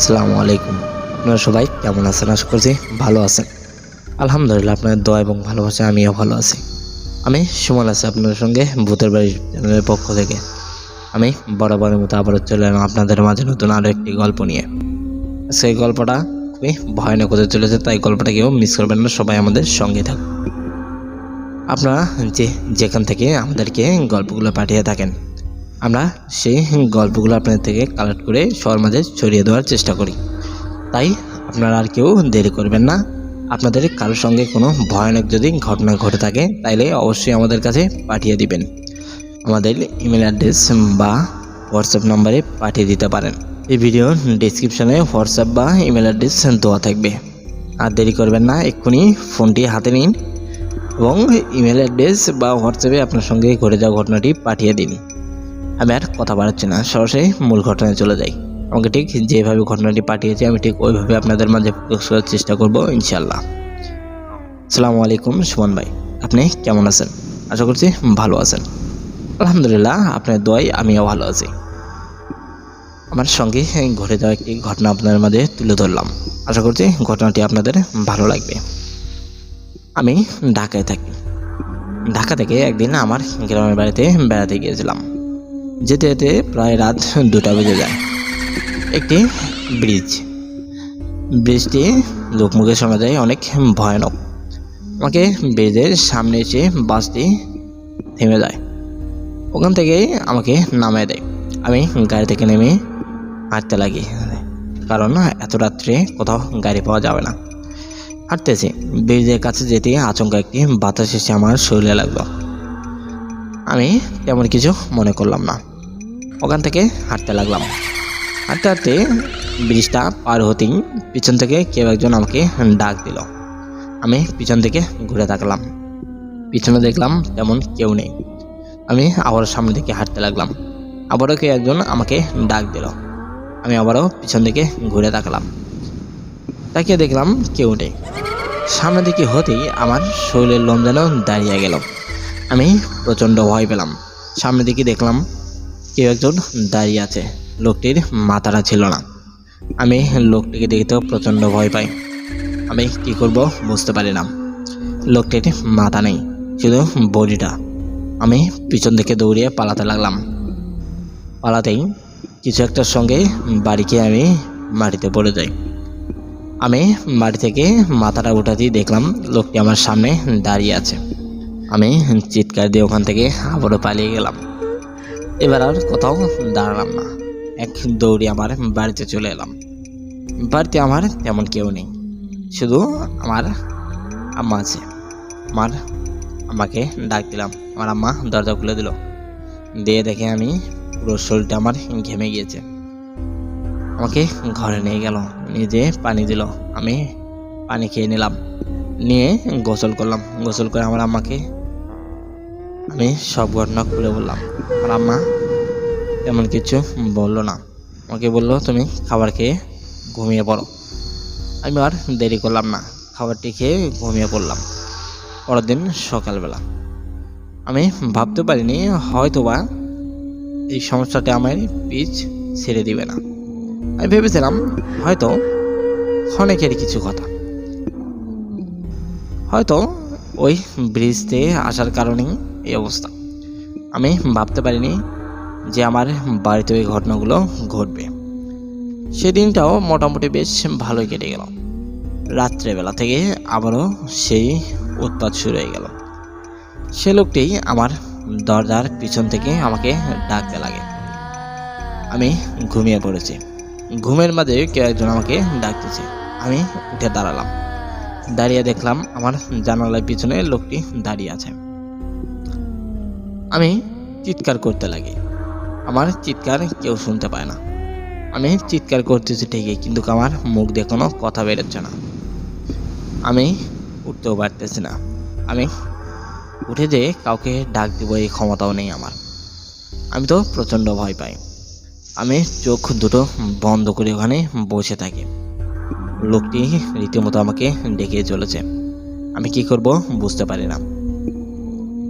আসসালামু আলাইকুম। আপনারা সবাই কেমন আছেন? আশা করছি ভালো আছেন। আলহামদুলিল্লাহ আপনাদের দোয়া এবং ভালোবাসায় আমিও ভালো আছি। আমি সুমন আছি আপনাদের সঙ্গে ভূতের বাড়ি চ্যানেলের পক্ষ থেকে। আমি বরাবরের মতো আবারও চলে এলাম আপনাদের মাঝে নতুন আরও একটি গল্প নিয়ে। সেই গল্পটা খুবই ভয়ানক হতে চলেছে, তাই গল্পটা কেউ মিস করবেন না, সবাই আমাদের সঙ্গে থাকুন। আপনারা যেখান থেকে আমাদেরকে গল্পগুলো পাঠিয়ে থাকেন, আমরা সেই গল্পগুলো আপনাদের থেকে কালেক্ট করে সবার মাঝে ছড়িয়ে দেওয়ার চেষ্টা করি। তাই আপনারা আর কেউ দেরি করবেন না। আপনাদের কারোর সঙ্গে কোনো ভয়ানক যদি ঘটনা ঘটে থাকে তাইলে অবশ্যই আমাদের কাছে পাঠিয়ে দিবেন। আমাদের ইমেল অ্যাড্রেস বা হোয়াটসঅ্যাপ নাম্বারে পাঠিয়ে দিতে পারেন। এই ভিডিওর ডেসক্রিপশনে হোয়াটসঅ্যাপ বা ইমেল অ্যাড্রেস দেওয়া থাকবে। আর দেরি করবেন না, এক্ষুনি ফোনটি হাতে নিন এবং ইমেল অ্যাড্রেস বা হোয়াটসঅ্যাপে আপনার সঙ্গে ঘটে যাওয়া ঘটনাটি পাঠিয়ে দিন। আমি আর কথা বাড়াচ্ছি না, সরাসরি মূল ঘটনায় চলে যাই। আমাকে ঠিক যেভাবে ঘটনাটি পাঠিয়েছি আমি ঠিক ওইভাবে আপনাদের মাঝে প্রকাশ করার চেষ্টা করব ইনশাল্লাহ। আসসালামু আলাইকুম সুমন ভাই, আপনি কেমন আছেন? আশা করছি ভালো আছেন। আলহামদুলিল্লাহ আপনার দোয়ায় আমিও ভালো আছি। আমার সঙ্গে ঘটে যাওয়া একটি ঘটনা আপনাদের মাঝে তুলে ধরলাম। আশা করছি ঘটনাটি আপনাদের ভালো লাগবে। আমি ঢাকায় থাকি। ঢাকা থেকে একদিন আমার গ্রামের বাড়িতে বেড়াতে গিয়েছিলাম। যেতে যেতে প্রায় রাত 2টা বেজে যায়। একটি ব্রিজটি লোকমুখে শোনা যায় অনেক ভয়ানক। আমাকে ব্রিজের সামনে এসে বাসটি থেমে যায়। ওখান থেকে আমাকে নামিয়ে দেয়। আমি গাড়ি থেকে নেমে হাঁটতে লাগি, কারণ এত রাত্রে কোথাও গাড়ি পাওয়া যাবে না। হাঁটতেছি, ব্রিজের কাছে যেতে আচমকা একটি বাতাস এসে আমার শরীরে লাগলো। আমি তেমন কিছু মনে করলাম না, ওখান থেকে হাঁটতে লাগলাম। হাঁটতে হাঁটতে ব্রিজটা পার হতেই পিছন থেকে কেউ একজন আমাকে ডাক দিল। আমি পিছন থেকে ঘুরে তাকালাম, পিছনে দেখলাম তেমন কেউ নেই। আমি আবারও সামনের দিকে হাঁটতে লাগলাম, আবারও কেউ একজন আমাকে ডাক দিল। আমি আবারও পিছন দিকে ঘুরে তাকালাম, তাকিয়ে দেখলাম কেউ নেই। সামনের দিকে হতেই আমার শরীরের লোম যেন দাঁড়িয়ে গেল। আমি প্রচণ্ড ভয় পেলাম। সামনের দিকে দেখলাম কেউ একজন দাঁড়িয়ে আছে, লোকটির মাথাটা ছিল না। আমি লোকটিকে দেখে তো প্রচণ্ড ভয় পাই। আমি কি করব বুঝতে পারি না। লোকটির মাথা নেই, শুধু বডিটা। আমি পিছন থেকে দৌড়িয়ে পালাতে লাগলাম। পালাতেই কিছু একটার সঙ্গে বাড়ি খেয়ে আমি মাটিতে পড়ে যাই। আমি বাড়ি থেকে মাথাটা উঠাতেই দেখলাম লোকটি আমার সামনে দাঁড়িয়ে আছে। আমি চিৎকার দিয়ে ওখান থেকে আবারও পালিয়ে গেলাম। এবার আর কোথাও দাঁড়ালাম না, এক দৌড়ে আমার বাড়িতে চলে এলাম। বাড়িতে আমার তেমন কেউ নেই, শুধু আমার আম্মা আছে। আমার আম্মাকে ডাক দিলাম, আমার আম্মা দরজা খুলে দিল। দিয়ে দেখে আমি পুরো শরীরটা আমার ঘেমে গিয়েছে। আমাকে ঘরে নিয়ে গেল, নিজে পানি দিল। আমি পানি খেয়ে নিলাম, নিয়ে গোসল করলাম। গোসল করে আমার আম্মাকে আমি সব ঘটনা খুলে বললাম। আমার আম্মা তেমন কিছু বললো না, আমাকে বললো তুমি খাবার খেয়ে ঘুমিয়ে পড়ো। আমি আর দেরি করলাম না, খাবারটি খেয়ে ঘুমিয়ে পড়লাম। পরের দিন সকালবেলা আমি ভাবতে পারিনি হয়তোবা এই সমস্যাটা আমার পিচ ছেড়ে দিবে না। আমি ভেবেছিলাম হয়তো ক্ষণিকের কিছু কথা, হয়তো ওই ব্রিজতে আসার কারণেই এই অবস্থা। আমি ভাবতে পারিনি যে আমার বাড়িতে ওই ঘটনাগুলো ঘটবে। সেদিনটাও মোটামুটি বেশ ভালোই কেটে গেল। রাত্রেবেলা থেকে আবারও সেই উৎপাত শুরু হয়ে গেল। সে লোকটি আমার দরজার পিছন থেকে আমাকে ডাকতে লাগে। আমি ঘুমিয়ে পড়েছি, ঘুমের মাঝে কেউ একজন আমাকে ডাকতেছে। আমি উঠে দাঁড়ালাম, দাঁড়িয়ে দেখলাম আমার জানালার পিছনে লোকটি দাঁড়িয়ে আছে। আমি চিৎকার করতে লাগি, আমার চিৎকার কেউ শুনতে পায় না। আমি চিৎকার করতেছি ঠিকই, কিন্তু আমার মুখ দিয়ে কোনো কথা বেরোচ্ছে না। আমি উঠতেও পারতেছি না। আমি উঠে যে কাউকে ডাক দিব এই ক্ষমতাও নেই আমার। আমি তো প্রচণ্ড ভয় পাই। আমি চোখ দুটো বন্ধ করে ওখানে বসে থাকি। লোকটি রীতিমতো আমাকে ডেকে চলেছে। আমি কি করব বুঝতে পারি না।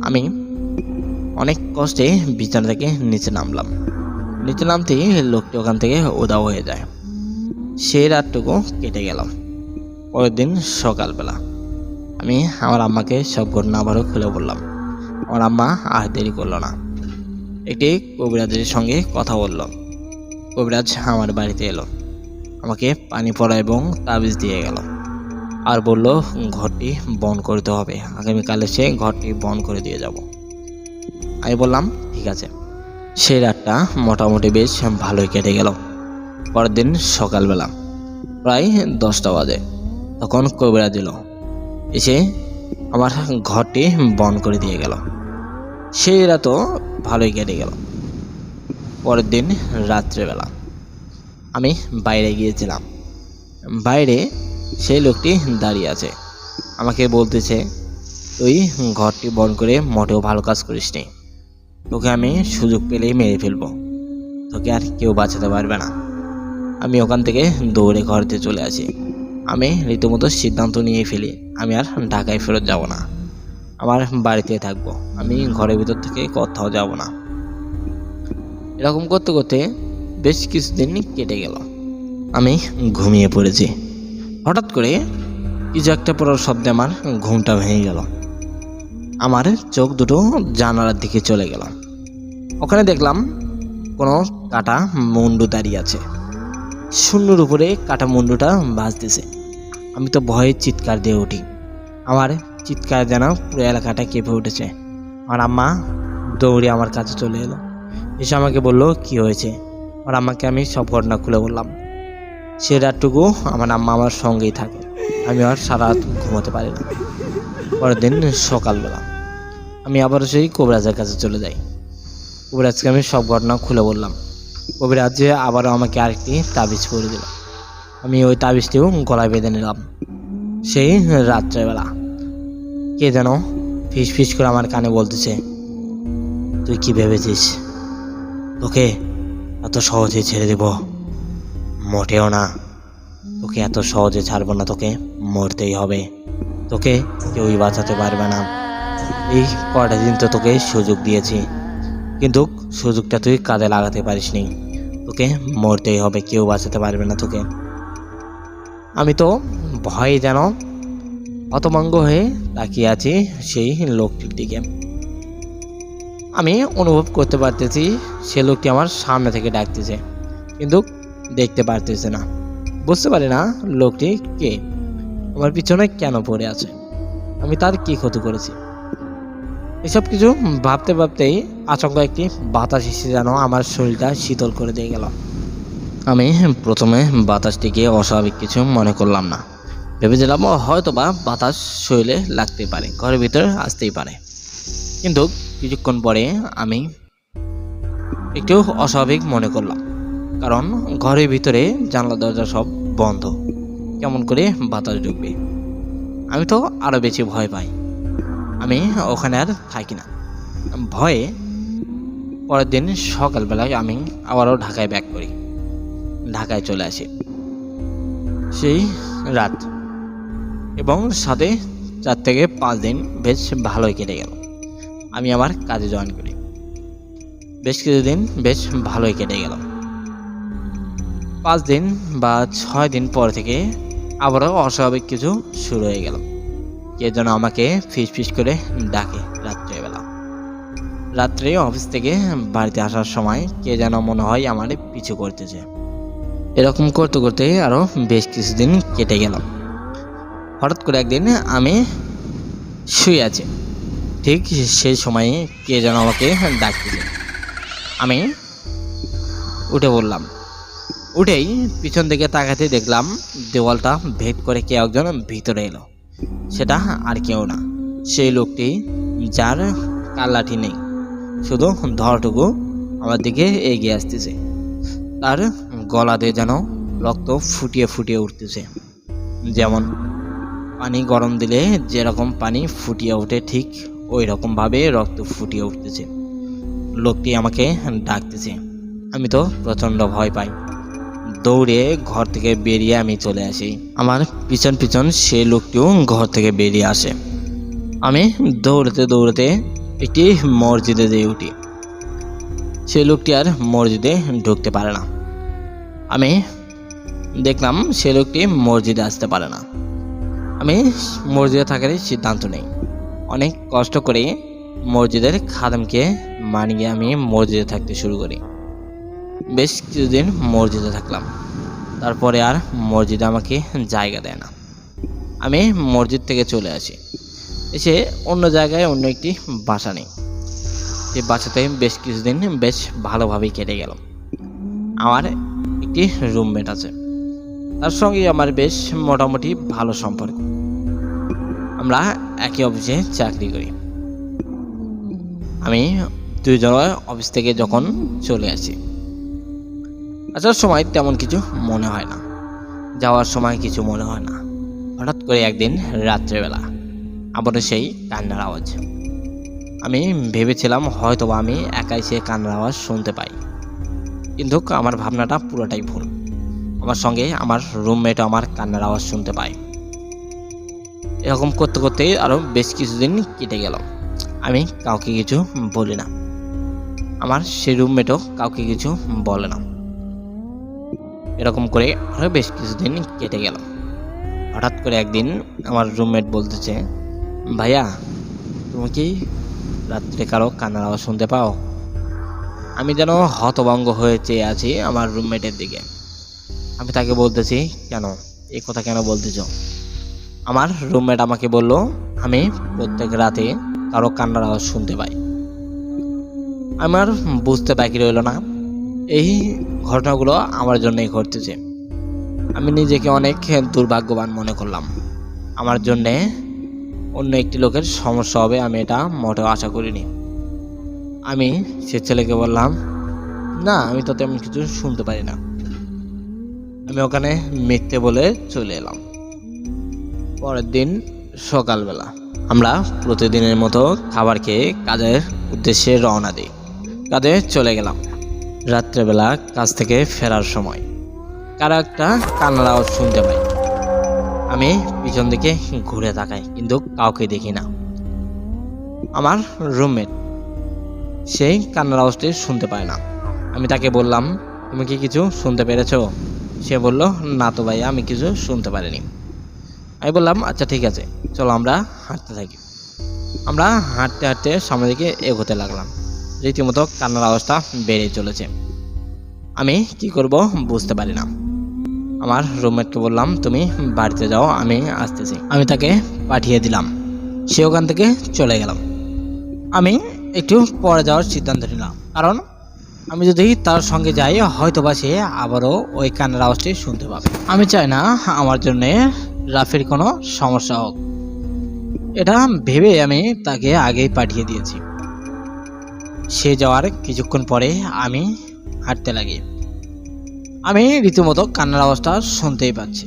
আমি অনেক কষ্টে বিছানা থেকে নিচে নামলাম। নিচে নামতেই লোকটি ওখান থেকে উধাও হয়ে যায়। সেই রাতটুকু কেটে গেল। পরের দিন সকালবেলা আমি আমার আম্মাকে সব ঘটনা আবারও খুলে বললাম। আমার আম্মা আর দেরি করলো না, একটি কবিরাজের সঙ্গে কথা বলল। কবিরাজ আমার বাড়িতে এলো, আমাকে পানি পড়া এবং তাবিজ দিয়ে গেল, আর বলল ঘরটি বন্ধ করতে হবে, আগামীকাল এসে ঘরটি বন্ধ করে দিয়ে যাব। আমি বললাম ঠিক আছে। সেই রাতটা মোটামুটি বেশ ভালোই কেটে গেল। পরের দিন সকালবেলা প্রায় 10টা বাজে তখন কবিরাজ এলো, এসে আমার ঘরটি বন্ধ করে দিয়ে গেল। সেই রাতও ভালোই কেটে গেল। পরের দিন রাত্রেবেলা আমি বাইরে গিয়েছিলাম। বাইরে সেই লোকটি দাঁড়িয়ে আছে, আমাকে বলতেছে তুই ঘরটি বন্ধ করে মোটেও ভালো কাজ করিসনি, তোকে আমি সুযোগ পেলেই মেরে ফেলবো, তোকে আর কেউ বাঁচাতে পারবে না। আমি ওখান থেকে দৌড়ে ঘরেতে চলে আসি। আমি রীতিমতো সিদ্ধান্ত নিয়ে ফেলি আমি আর ঢাকায় ফেরত যাব না, আমার বাড়িতে থাকবো, আমি ঘরের ভিতর থেকে কোথাও যাব না। এরকম করতে করতে বেশ কিছুদিন কেটে গেল। আমি ঘুমিয়ে পড়েছি। হঠাৎ করে কিছু একটা পড়ার শব্দে আমার ঘুমটা ভেঙে গেল। আমার চোখ দুটো জানালার দিকে চলে গেল। ওখানে দেখলাম কোনো কাটা মুন্ডু দাঁড়িয়ে আছে, শূন্যর উপরে কাটা মুন্ডুটা বাজতেছে। আমি তো ভয়ে চিৎকার দিয়ে উঠি। আমার চিৎকার যেন পুরো এলাকাটা কেঁপে উঠেছে। আমার আম্মা দৌড়ে আমার কাছে চলে এলো, এসে আমাকে বলল কি হয়েছে। আমার আম্মাকে আমি সব ঘটনা খুলে বললাম। সে রাতটুকু আমার আম্মা আমার সঙ্গেই থাকে, আমি আর সারা রাত ঘুমোতে পারি না। পরের দিন সকালবেলা আমি আবারও সেই কবিরাজের কাছে চলে যাই। কবিরাজকে আমি সব ঘটনা খুলে বললাম। কবিরাজ আবারও আমাকে আরেকটি তাবিজ করে দিল। আমি ওই তাবিজটিও গলায় বেঁধে নিলাম। সেই রাত্রেবেলা কে যেন ফিস ফিস করে আমার কানে বলতেছে, তুই কি ভেবেছিস তোকে এত সহজে ছেড়ে দেব? মোটেও না, তোকে এত সহজে ছাড়বো না, তোকে মরতেই হবে, তোকে কেউই বাঁচাতে পারবে না। এই কয়টা দিন তো তোকে সুযোগ দিয়েছি, কিন্তু সুযোগটা তুই কাজে লাগাতে পারিসনি, তোকে মরতেই হবে, কেউ বাঁচাতে পারবে না তোকে। আমি তো ভয়ে যেন হতভম্ব হয়ে তাকিয়ে আছি সেই লোকটির দিকে। আমি অনুভব করতে পারতেছি সে লোকটি আমার সামনে থেকে ডাকতেছে, কিন্তু দেখতে পারতেছে না, বুঝতে পারি না লোকটি কে, আমার পিছনে কেন পড়ে আছে, আমি তার কি ক্ষতি করেছি। এসব কিছু ভাবতে ভাবতেই আচমকা একটি বাতাস এসে যেন আমার শরীরটা শীতল করে দিয়ে গেল। আমি প্রথমে বাতাসটিকে অস্বাভাবিক কিছু মনে করলাম না, ভেবেছিলাম হয়তো বা বাতাস শরীরে লাগতে পারে, ঘরের ভিতরে আসতেই পারে। কিন্তু কিছুক্ষণ পরে আমি একটু অস্বাভাবিক মনে করলাম, কারণ ঘরের ভিতরে জানলা দরজা সব বন্ধ, কেমন করে বাতাস ঢুকবে। আমি তো আরও বেশি ভয় পাই। আমি ওখানে আর থাকি না ভয়ে। পরের দিন সকালবেলায় আমি আবারও ঢাকায় ব্যাক করি, ঢাকায় চলে আসি সেই রাত, এবং সাথে 4 থেকে 5 দিন বেশ ভালোই কেটে গেল। আমি আমার কাজে জয়েন করি, বেশ কিছুদিন বেশ ভালোই কেটে গেল। 5 দিন বা 6 দিন পর থেকে আবারও অস্বাভাবিক কিছু শুরু হয়ে গেল। কে যেন আমাকে ফিস ফিস করে ডাকে রাত্রেবেলা। রাত্রে অফিস থেকে বাড়িতে আসার সময় কে যেন মনে হয় আমার পিছু করতেছে। এরকম করতে করতে আরও বেশ কিছুদিন কেটে গেল। হঠাৎ করে একদিন আমি শুয়ে আছি, ঠিক সেই সময়ে কে যেন আমাকে ডাকতেছে। আমি উঠে বললাম, উঠেই পিছন দিকে তাকাতে দেখলাম দেওয়ালটা ভেদ করে কে একজন ভিতরে এলো। সেটা আর কেউ না, সেই লোকটি যার কাল্লাঠি নেই, শুধু ধরটুকু আমার দিকে এগিয়ে আসতেছে। তার গলাতে যেন রক্ত ফুটিয়ে ফুটিয়ে উঠতেছে, যেমন পানি গরম দিলে যেরকম পানি ফুটিয়ে ওঠে ঠিক ওই রকমভাবে রক্ত ফুটিয়ে উঠতেছে। লোকটি আমাকে ডাকতেছে। আমি তো প্রচণ্ড ভয় পাই, দৌড়ে ঘর থেকে বেরিয়ে আমি চলে আসি। আমার পিছন পিছন সেই লোকটিও ঘর থেকে বেরিয়ে আসে। আমি দৌড়াতে দৌড়াতে একটি মসজিদে যেয়ে উঠি। সেই লোকটি আর মসজিদে ঢুকতে পারে না। আমি দেখলাম সে লোকটি মসজিদে আসতে পারে না। আমি মসজিদে থাকারই সিদ্ধান্ত নেই। অনেক কষ্ট করে মসজিদের খাদেমকে মানিয়ে আমি মসজিদে থাকতে শুরু করি। বেশ কিছুদিন মসজিদে থাকলাম, তারপরে আর মসজিদে আমাকে জায়গা দেয় না। আমি মসজিদ থেকে চলে আসি, এসে অন্য জায়গায় অন্য একটি বাসা নেই। এই বাসাতে বেশ কিছুদিন বেশ ভালোভাবেই কেটে গেল। আমার একটি রুমমেট আছে, তার সঙ্গে আমার বেশ মোটামুটি ভালো সম্পর্ক। আমরা একই অফিসে চাকরি করি। আমি দুইজন অফিস থেকে যখন চলে আসি, আসার সময় তেমন কিছু মনে হয় না, যাওয়ার সময় কিছু মনে হয় না। হঠাৎ করে একদিন রাত্রেবেলা আবারও সেই কান্নার আওয়াজ। আমি ভেবেছিলাম হয়তোবা আমি একাই সে কান্নার আওয়াজ শুনতে পাই, কিন্তু আমার ভাবনাটা পুরোটাই ভুল। আমার সঙ্গে আমার রুমমেটও আমার কান্নার আওয়াজ শুনতে পায়। এরকম করতে করতে আরও বেশ কিছুদিন কেটে গেল। আমি কাউকে কিছু বলি না, আমার সেই রুমমেটও কাউকে কিছু বলে না। এরকম করে আরও বেশ কিছুদিন কেটে গেল। হঠাৎ করে একদিন আমার রুমমেট বলতেছে, ভাইয়া তুমি কি রাত্রে কারো কান্নার আওয়াজ শুনতে পাও? আমি যেন হতভম্ব হয়ে চেয়ে আছি আমার রুমমেটের দিকে। আমি তাকে বলতেছি, কেন, এই কথা কেন বলতেছ? আমার রুমমেট আমাকে বলল, আমি প্রত্যেক রাতে কারো কান্নার আওয়াজ শুনতে পাই। আমার বুঝতে বাকি রইল না, এই ঘটনাগুলো আমার জন্যই ঘটতেছে। আমি নিজেকে অনেক দুর্ভাগ্যবান মনে করলাম। আমার জন্যে অন্য একটি লোকের সমস্যা হবে আমি এটা মোটেও আশা করিনি। আমি সে ছেলেকে বললাম, না আমি তো তেমন কিছু শুনতে পারি না। আমি ওখানে মিথ্যে বলে চলে এলাম। পরের দিন সকালবেলা আমরা প্রতিদিনের মতো খাবার খেয়ে কাজের উদ্দেশ্যে রওনা দিই। কাজে চলে গেলাম। রাত্রেবেলা কাজ থেকে ফেরার সময় কারো একটা কান্নার আওয়াজ শুনতে পাই। আমি পিছন দিকে ঘুরে তাকাই, কিন্তু কাউকে দেখি না। আমার রুমমেট সেই কান্নার আওয়াজটি শুনতে পায় না। আমি তাকে বললাম, তুমি কি কিছু শুনতে পেরেছো? সে বলল, না তো ভাই, আমি কিছু শুনতে পারিনি। আমি বললাম, আচ্ছা ঠিক আছে, চলো আমরা হাঁটতে থাকি। আমরা হাঁটতে হাঁটতে সামনের দিকে এগোতে লাগলাম। রীতিমতো কান্নার আওয়াজটা বেড়ে চলেছে। আমি কি করব বুঝতে পারি না। আমার রুমমেটকে বললাম, তুমি বাড়িতে যাও, আমি আসতেছি। আমি তাকে পাঠিয়ে দিলাম। সে ওখান থেকে চলে গেলাম। আমি একটু পরে যাওয়ার সিদ্ধান্ত নিলাম, কারণ আমি যদি তার সঙ্গে যাই হয়তোবা সে আবারও ওই কান্নার আওয়াজটি শুনতে পাবে। আমি চাই না আমার জন্য রাফির কোনো সমস্যা হোক। এটা ভেবে আমি তাকে আগেই পাঠিয়ে দিয়েছি। সে যাওয়ার কিছুক্ষণ পরে আমি হাঁটতে লাগি। আমি রীতিমতো কান্নার আওয়াজটা শুনতেই পাচ্ছি।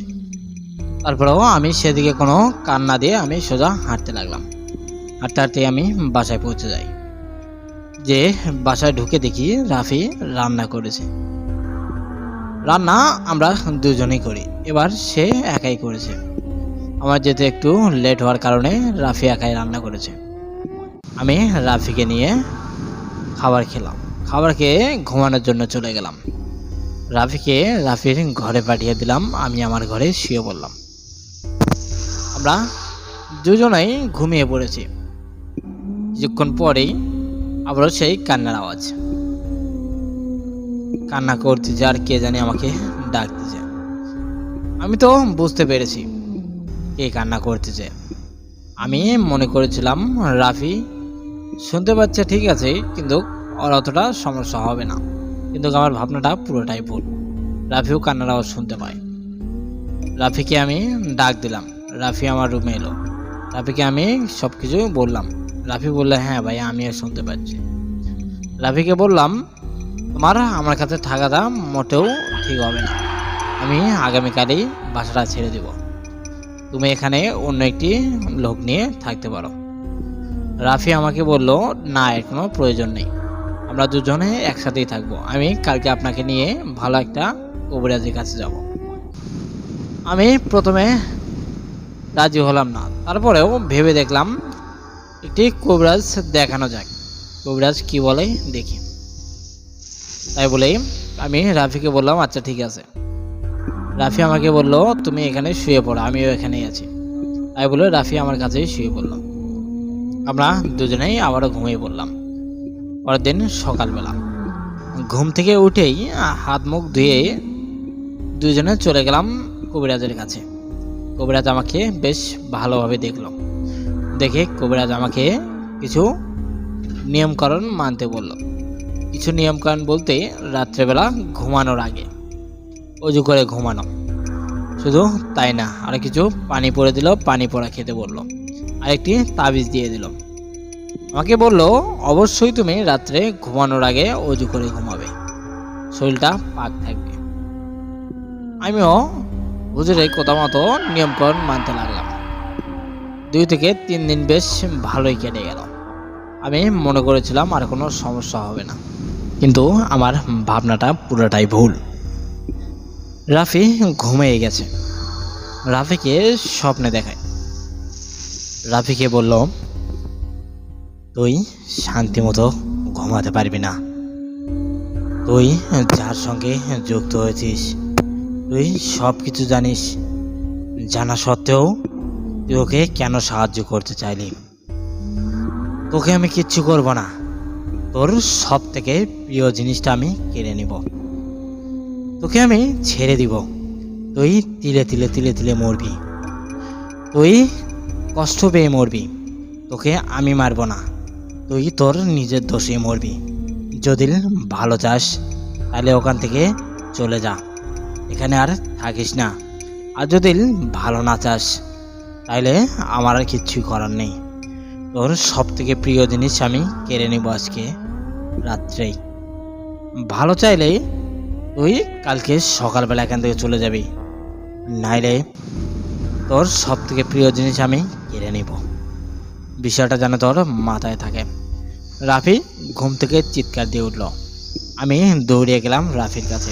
তারপরেও আমি সেদিকে কোনো কান না দিয়ে আমি সোজা হাঁটতে লাগলাম। হাঁটতে হাঁটতে আমি বাসায় পৌঁছে যাই। যে বাসায় ঢুকে দেখি রাফি রান্না করেছে। রান্না আমরা দুজনেই করি, এবার সে একাই করেছে। আমার যেতে একটু লেট হওয়ার কারণে রাফি একাই রান্না করেছে। আমি রাফিকে নিয়ে খাবার খেলাম। খাবার খেয়ে ঘুমানোর জন্য চলে গেলাম। রাফিকে রাফির ঘরে পাঠিয়ে দিলাম। আমি আমার ঘরে শুয়ে পড়লাম। আমরা দুজনেই ঘুমিয়ে পড়েছি। কিছুক্ষণ পরেই আবারও সেই কান্নার আওয়াজ। কান্না করতেছে আর কে জানি আমাকে ডাকতেছে। আমি তো বুঝতে পেরেছি কে কান্না করতেছে। আমি মনে করেছিলাম রাফি শুনতে পাচ্ছে, ঠিক আছে, কিন্তু ওর অতটা সমস্যা হবে না। কিন্তু আমার ভাবনাটা পুরোটাই ভুল। রাফিও কান্নার আওয়াজ শুনতে পায়। রাফিকে আমি ডাক দিলাম। রাফি আমার রুমে এলো। রাফিকে আমি সব কিছু বললাম। রাফি বললো, হ্যাঁ ভাই, আমিও শুনতে পাচ্ছি। রাফিকে বললাম, তোমার আমার কাছে থাকাটা মোটেও ঠিক হবে না। আমি আগামীকালই বাসাটা ছেড়ে দেব। তুমি এখানে অন্য একটি লোক নিয়ে থাকতে পারো। রাফি আমাকে বলল, না, এর কোনো প্রয়োজন নেই, আমরা দুজনে একসাথেই থাকবো। আমি কালকে আপনাকে নিয়ে ভালো একটা কবিরাজের কাছে যাব। আমি প্রথমে রাজি হলাম না, তারপরেও ভেবে দেখলাম একটি কবিরাজ দেখানো যাক, কবিরাজ কি বলে দেখি। তাই বলেই আমি রাফিকে বললাম, আচ্ছা ঠিক আছে। রাফি আমাকে বলল, তুমি এখানে শুয়ে পড়ো, আমিও এখানেই আছি। তাই বলে রাফি আমার কাছেই শুয়ে পড়লাম। আমরা দুজনেই আবারও ঘুমিয়ে পড়লাম। পরের দিন সকালবেলা ঘুম থেকে উঠেই হাত মুখ ধুয়ে দুজনে চলে গেলাম কবিরাজের কাছে। কবিরাজ আমাকে বেশ ভালোভাবে দেখল। দেখে কবিরাজ আমাকে কিছু নিয়মকানুন মানতে বলল। কিছু নিয়মকানুন বলতে রাত্রেবেলা ঘুমানোর আগে অজু করে ঘুমানো, শুধু তাই না, আর কিছু পানি পড়ে দিল, পানি পড়া খেতে বলল, আরেকটি তাবিজ দিয়ে দিল। আমাকে বলল, অবশ্যই তুমি রাত্রে ঘুমানোর আগে অজু করে ঘুমাবে, শরীরটা পাক থাকবে। আমিও হুজুরের কথা মতো নিয়মকানুন মানতে লাগলাম। 2 থেকে 3 দিন বেশ ভালোই কেটে গেল। আমি মনে করেছিলাম আর কোনো সমস্যা হবে না, কিন্তু আমার ভাবনাটা পুরোটাই ভুল। রাফি ঘুমিয়ে গেছে। রাফিকে স্বপ্নে দেখায়। রাফিকে বলল, তুই শান্তি মতো ঘুমাতে পারবি না। তুই যার সঙ্গে যুক্ত হয়েছিস, তুই সব কিছু জানিস, জানা সত্ত্বেও তুই ওকে কেন সাহায্য করতে চাইলি? তোকে আমি কিচ্ছু করব না, তোর সব থেকে প্রিয় জিনিসটা আমি কেড়ে নিব, তোকে আমি ছেড়ে দিব। তুই তিলে তিলে তিলে তিলে মরবি, তুই কষ্ট পেয়ে মরবি, তোকে আমি মারব না, তুই তোর নিজের দোষে মরবি। যদি ভালো চাস তাহলে ওখান থেকে চলে যা, এখানে আর থাকিস না। আর যদি ভালো না চাস তাহলে আমার আর কিচ্ছুই করার নেই। তোর সব থেকে প্রিয় জিনিস আমি কেড়ে নিব আজকে রাত্রেই। ভালো চাইলে তুই কালকে সকালবেলা এখান থেকে চলে যাবি, নাইলে তোর সব থেকে প্রিয় জিনিস আমি কেড়ে নিব। বিষয়টা যেন তোর মাথায় থাকে। রাফি ঘুম থেকে চিৎকার দিয়ে উঠল। আমি দৌড়িয়ে গেলাম রাফির কাছে।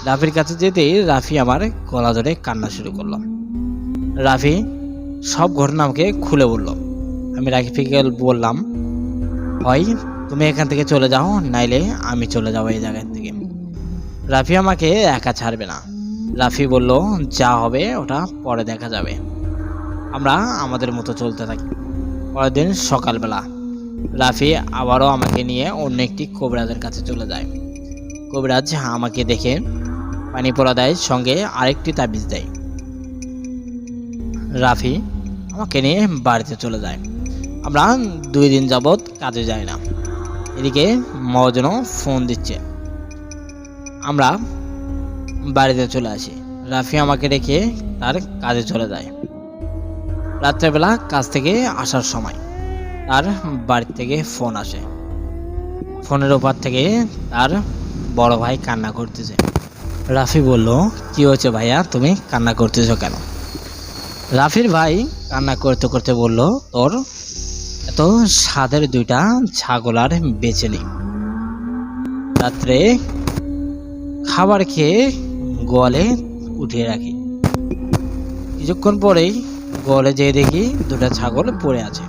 রাফির কাছে যেতেই রাফি আমার গলা ধরে কান্না শুরু করলো। রাফি সব ঘটনা আমাকে খুলে বলল। আমি রাফিকে বললাম, হয় তুমি এখান থেকে চলে যাও, নাইলে আমি চলে যাবো এই জায়গা থেকে। রাফি আমাকে একা ছাড়বে না। রাফি বলল, যা হবে ওটা পরে দেখা যাবে, আমরা আমাদের মতো চলতে থাকি। পরের দিন সকালবেলা রাফি আবারও আমাকে নিয়ে অন্য একটি কবিরাজের কাছে চলে যায়। কবিরাজ আমাকে দেখে পানি পড়া দেয়, সঙ্গে আরেকটি তাবিজ দেয়। রাফি আমাকে নিয়ে বাড়িতে চলে যায়। আমরা 2 দিন যাবৎ কাজে যাই না। এদিকে মহাজনও ফোন দিচ্ছে। আমরা বাড়িতে চলে আসি। রাফি আমাকে রেখে তার কাজে চলে যায়। রাত্রেবেলা কাজ থেকে আসার সময় তার বাড়ি থেকে ফোন আসে। ফোনের ওপার থেকে তার বড় ভাই কান্না করতেছে। রাফি বলল, কি হয়েছে ভাইয়া, তুমি কান্না করতেছো কেন? রাফির ভাই কান্না করতে করতে বলল, তোর এত স্বাদের 2টা ছাগল আর বেঁচে নেই। রাত্রে খাবার খেয়ে গোয়ালে উঠিয়ে রাখি, কিছুক্ষণ পরেই গোয়ালে যেয়ে দেখি 2টা ছাগল পড়ে আছে।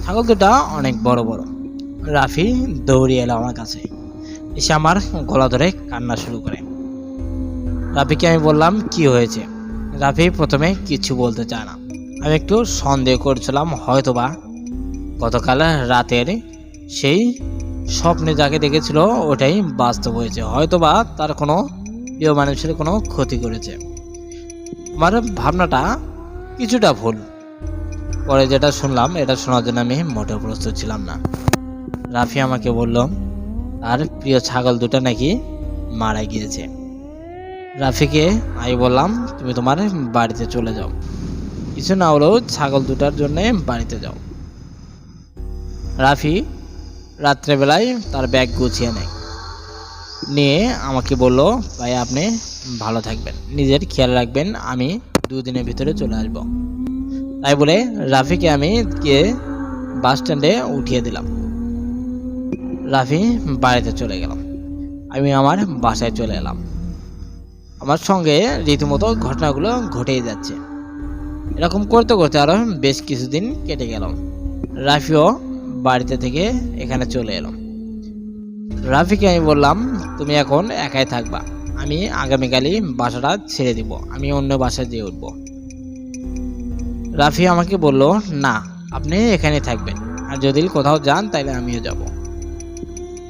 ছাগল 2টা অনেক বড় বড়। রাফি দৌড়িয়ে এলো আমার কাছে, এসে আমার গলা ধরে কান্না শুরু করে। রাফিকে আমি বললাম, কি হয়েছে? রাফি প্রথমে কিছু বলতে চায় না। আমি একটু সন্দেহ করছিলাম, হয়তোবা গতকাল রাতের সেই স্বপ্নে যাকে দেখেছিল ওটাই বাস্তব হয়েছে, হয়তোবা তার কোনো প্রিয় মানুষের কোনো ক্ষতি করেছে। আমার ভাবনাটা কিছুটা ভুল। পরে যেটা শুনলাম, এটা শোনার জন্য আমি মোটেও প্রস্তুত ছিলাম না। রাফি আমাকে বলল, তার প্রিয় ছাগল 2টা নাকি মারা গিয়েছে। রাফিকে আমি বললাম, তুমি তোমার বাড়িতে চলে যাও, কিছু না হলেও ছাগল 2টার জন্য বাড়িতে যাও। রাফি রাত্রেবেলায় তার ব্যাগ গুছিয়ে নেয়, নিয়ে আমাকে বলল, ভাই আপনি ভালো থাকবেন, নিজের খেয়াল রাখবেন, আমি 2 দিনের ভিতরে চলে আসব। তাই বলে রাফিকে আমি গিয়ে বাস স্ট্যান্ডে উঠিয়ে দিলাম। রাফি বাড়িতে চলে গেলাম। আমি আমার বাসায় চলে এলাম। আমার সঙ্গে রীতিমতো ঘটনাগুলো ঘটেই যাচ্ছে। এরকম করতে করতে আরো বেশ কিছুদিন কেটে গেল। রাফিও বাড়িতে থেকে এখানে চলে এলো। রাফিকে আমি বললাম, তুমি এখন একাই থাকবা, আমি আগামীকালই বাসাটা ছেড়ে দিব, আমি অন্য বাসায় যেয়ে উঠব। রাফি আমাকে বলল, না, আপনি এখানে থাকবেন, আর যদি কোথাও যান তাহলে আমিও যাব।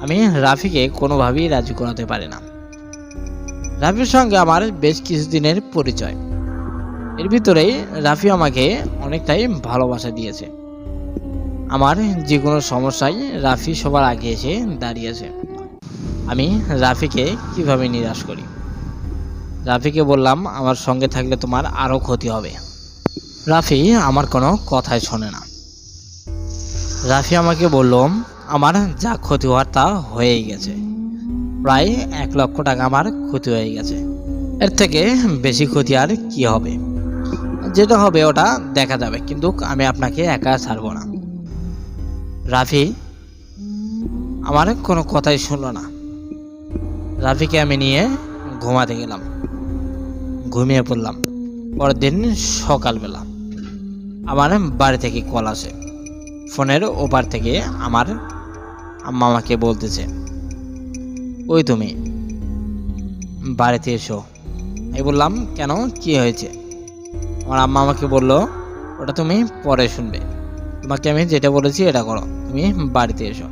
আমি রাফিকে কোনোভাবেই রাজি করাতে পারি না। রাফির সঙ্গে আমার বেশ কিছুদিনের পরিচয়। এর ভিতরেই রাফি আমাকে অনেকটাই ভালোবাসা দিয়েছে। আমার যে কোনো সমস্যায় রাফি সবার আগে এসে দাঁড়িয়েছে। আমি রাফিকে কিভাবে নিরাশ করি? রাফিকে বললাম, আমার সঙ্গে থাকলে তোমার আরও ক্ষতি হবে। রাফি আমার কোনো কথাই শোনে না। রাফি আমাকে বলল, আমার যা ক্ষতি হওয়ার তা হয়েই গেছে। প্রায় 1 লক্ষ টাকা আমার ক্ষতি হয়ে গেছে। এর থেকে বেশি ক্ষতি আর কি হবে? যেটা হবে ওটা দেখা যাবে, কিন্তু আমি আপনাকে একা ছাড়বো না। রাফি আমার কোনো কথাই শুনলো না। রাফিকে আমি নিয়ে ঘুমাতে গেলাম, ঘুমিয়ে পড়লাম। পরের দিন সকালবেলা আমার বাড়ি থেকে কল আসে। ফোনের ওপার থেকে আমার আম্মা আমাকে বলতেছে, ওই তুমি বাড়িতে এসো। আমি বললাম, কেন, কি হয়েছে? আমার আম্মা আমাকে বলল, ওটা তুমি পরে শুনবে, তোমাকে আমি যেটা বলেছি এটা করো, তুমি বাড়িতে এসো।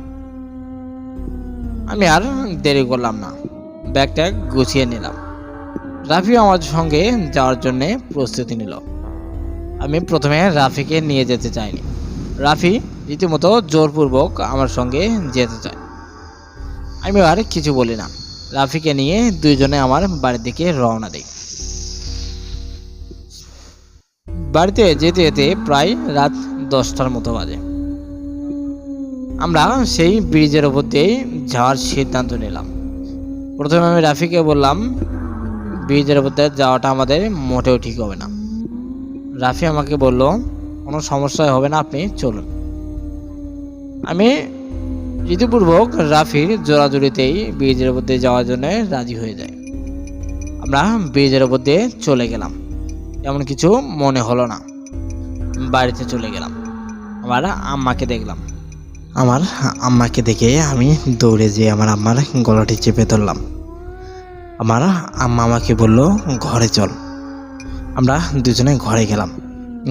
আমি আর দেরি করলাম না, ব্যাগটা গুছিয়ে নিলাম। রাফি আমার সঙ্গে যাওয়ার জন্য প্রস্তুতি নিল। আমি প্রথমে রাফিকে নিয়ে যেতে চাইনি। রাফি রীতিমতো জোরপূর্বক আমার সঙ্গে যেতে চায়। আমি আর কিছু বলি না। রাফিকে নিয়ে দুইজনে আমার বাড়ির দিকে রওনা দিই। বাড়িতে যেতে যেতে প্রায় রাত 10টার মতো বাজে। আমরা সেই ব্রিজের ওপর দিয়ে যাওয়ার সিদ্ধান্ত নিলাম। প্রথমে আমি রাফিকে বললাম, ব্রিজের ওপর দিয়ে যাওয়াটা আমাদের মোটেও ঠিক হবে না। রাফি আমাকে বলল, কোনো সমস্যা হবে না, আপনি চলুন। আমি রীতিপূর্বক রাফির জোরাজুরিতেই ব্রিজের ওপর দিয়ে যাওয়ার জন্য রাজি হয়ে যাই। আমরা ব্রিজের ওপর দিয়ে চলে গেলাম, এমন কিছু মনে হলো না। বাড়িতে চলে গেলাম। আমার আম্মাকে দেখলাম। আমার আম্মাকে দেখে আমি দৌড়ে যেয়ে আমার আম্মার গলাটি চেপে ধরলাম। আমার আম্মা আমাকে বলল, ঘরে চল। আমরা দুজনে ঘরে গেলাম।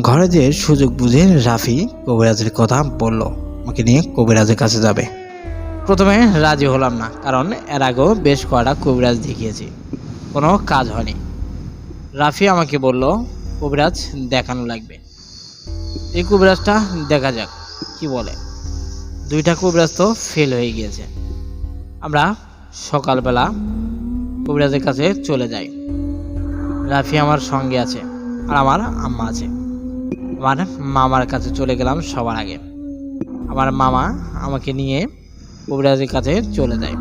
ঘরে যেয়ে সুযোগ বুঝে রাফি কবিরাজের কথা বলল, আমাকে নিয়ে কবিরাজের কাছে যাবে। প্রথমে রাজি হলাম না, কারণ এর আগেও বেশ কয়েকটা কবিরাজ দেখিয়েছি, কোনো কাজ হয়নি। রাফি আমাকে বলল, কবিরাজ দেখানো লাগবে, এই কবিরাজটা দেখা যাক কি বলে। 2টা কবিরাজ তো ফেল হয়ে গিয়েছে। আমরা সকালবেলা কবিরাজের কাছে চলে যাই। রাফি আমার সঙ্গে আছে, আর আমার আম্মা আছে। আমার মামার কাছে চলে গেলাম সবার আগে। আমার মামা আমাকে নিয়ে কবিরাজের কাছে চলে যায়।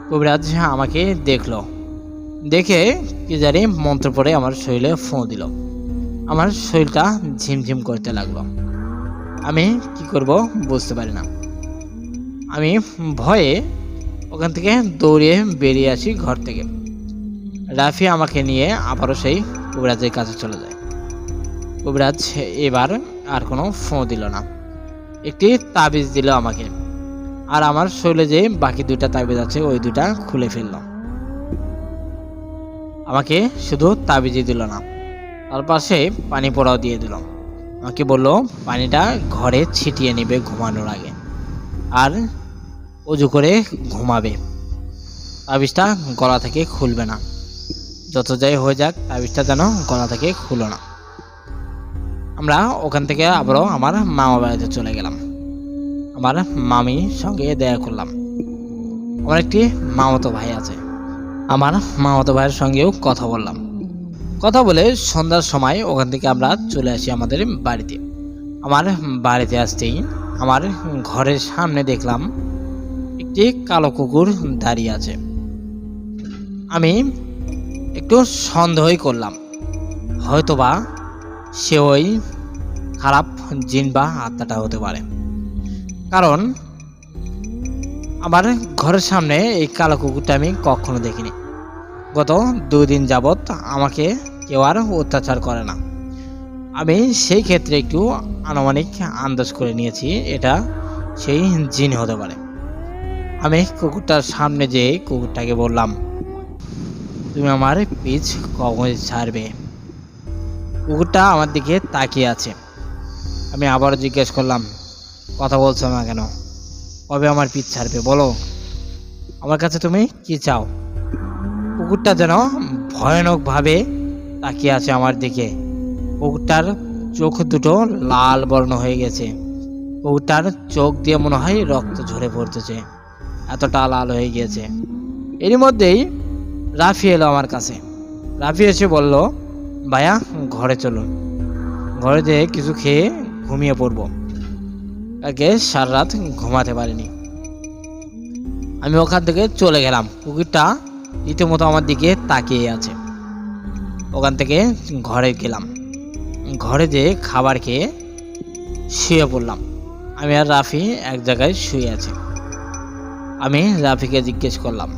কবিরাজ আমাকে দেখলো, দেখে কি জানি মন্ত্র পড়ে আমার শরীরে ফোঁ দিল। আমার শরীরটা ঝিমঝিম করতে লাগলো। আমি কি করব বুঝতে পারি না। আমি ভয়ে ওখান থেকে দৌড়িয়ে বেরিয়ে আসি ঘর থেকে। রাফি আমাকে নিয়ে আবারও সেই কবিরাজের কাছে চলে যায়। কবিরাজ এবার আর কোনো ফোঁ দিল না, একটি তাবিজ দিল আমাকে, আর আমার শরীরে যে বাকি 2টা তাবিজ আছে ওই 2টা খুলে ফেলল। আমাকে শুধু তাবিজই দিল না, তার পাশে পানি পড়াও দিয়ে দিল। আমাকে বলল, পানিটা ঘরে ছিটিয়ে নেবে ঘুমানোর আগে, আর অজু করে ঘুমাবে। তাবিজটা গলা থেকে খুলবে না, যত যাই হয়ে যাক তাবিজটা যেন গলা থেকে খুলো না। আমরা ওখান থেকে আবারও আমার মামা বাড়িতে চলে গেলাম। আমার মামির সঙ্গে দেখা করলাম। আমার একটি মামাতো ভাই আছে, আমার মামাতো ভাইয়ের সঙ্গেও কথা বললাম। কথা বলে সন্ধ্যার সময় ওখান থেকে আমরা চলে আসি আমাদের বাড়িতে। আমার বাড়িতে আসতেই আমার ঘরের সামনে দেখলাম একটি কালো কুকুর দাঁড়িয়ে আছে। আমি একটু সন্দেহই করলাম, হয়তোবা সে ওই খারাপ জিন বা আত্মাটা হতে পারে, কারণ আমার ঘরের সামনে এই কালো কুকুরটা আমি কখনো দেখিনি। গত 2 দিন যাবৎ আমাকে কেউ আর অত্যাচার করে না। আমি সেই ক্ষেত্রে একটু আনুমানিক আন্দাজ করে নিয়েছি এটা সেই জিন হতে পারে। আমি কুকুরটার সামনে যেয়ে কুকুরটাকে বললাম, তুমি আমার পিছ কখন ছাড়বে? কুকুরটা আমার দিকে তাকিয়ে আছে। আমি আবারও জিজ্ঞেস করলাম, কথা বলছো না কেন? কবে আমার পিছ ছাড়বে বলো? আমার কাছে তুমি কি চাও? কুকুরটা যেন ভয়ানকভাবে তাকিয়ে আছে আমার দিকে। কুকুরটার চোখ দুটো লাল বর্ণ হয়ে গেছে। কুকুরটার চোখ দিয়ে মনে হয় রক্ত ঝরে পড়তেছে, এতটা লাল হয়ে গিয়েছে। এরই মধ্যেই রাফি এলো আমার কাছে। রাফি এসে বলল, ভাইয়া ঘরে চলুন, ঘরে যেয়ে কিছু খেয়ে ঘুমিয়ে পড়ব। কালকে সারা রাত ঘুমাতে পারিনি। আমি ওখান থেকে চলে গেলাম। কুকুরটা রীতিমতো আমার দিকে তাকিয়ে আছে। ওখান থেকে ঘরে গেলাম। ঘরে যেয়ে খাবার খেয়ে শুয়ে পড়লাম। আমি আর রাফি এক জায়গায় শুয়ে আছি। আমি রাফিকে জিজ্ঞেস করলাম,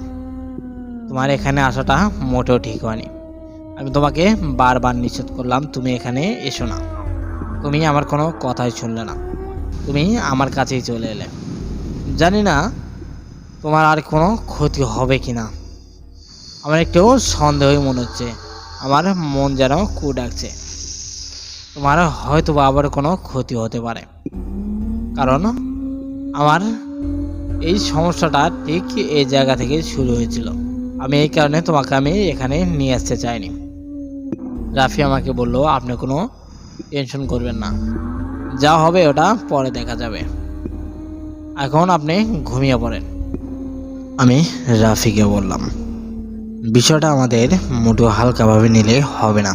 তোমার এখানে আসাটা মোটেও ঠিক হয়নি। আমি তোমাকে বারবার নিষেধ করলাম তুমি এখানে এসো না। তুমি আমার কোনো কথাই শুনলে না, তুমি আমার কাছেই চলে এলে। জানি না তোমার আর কোনো ক্ষতি হবে কি না। আমার একটু সন্দেহই মনে হচ্ছে। আমার মন যেন কু ডাকছে। তোমার হয়তো বা আবার কোনো ক্ষতি হতে পারে, কারণ আমার এই সমস্যাটা ঠিক এই জায়গা থেকে শুরু হয়েছিল। আমি এই কারণে তোমাকে আমি এখানে নিয়ে আসতে চাইনি। রাফি আমাকে বলল, আপনি কোনো টেনশন করবেন না, যা হবে ওটা পরে দেখা যাবে, এখন আপনি ঘুমিয়ে পড়েন। আমি রাফিকে বললাম, বিষয়টা আমাদের মোটেও হালকাভাবে নিলে হবে না,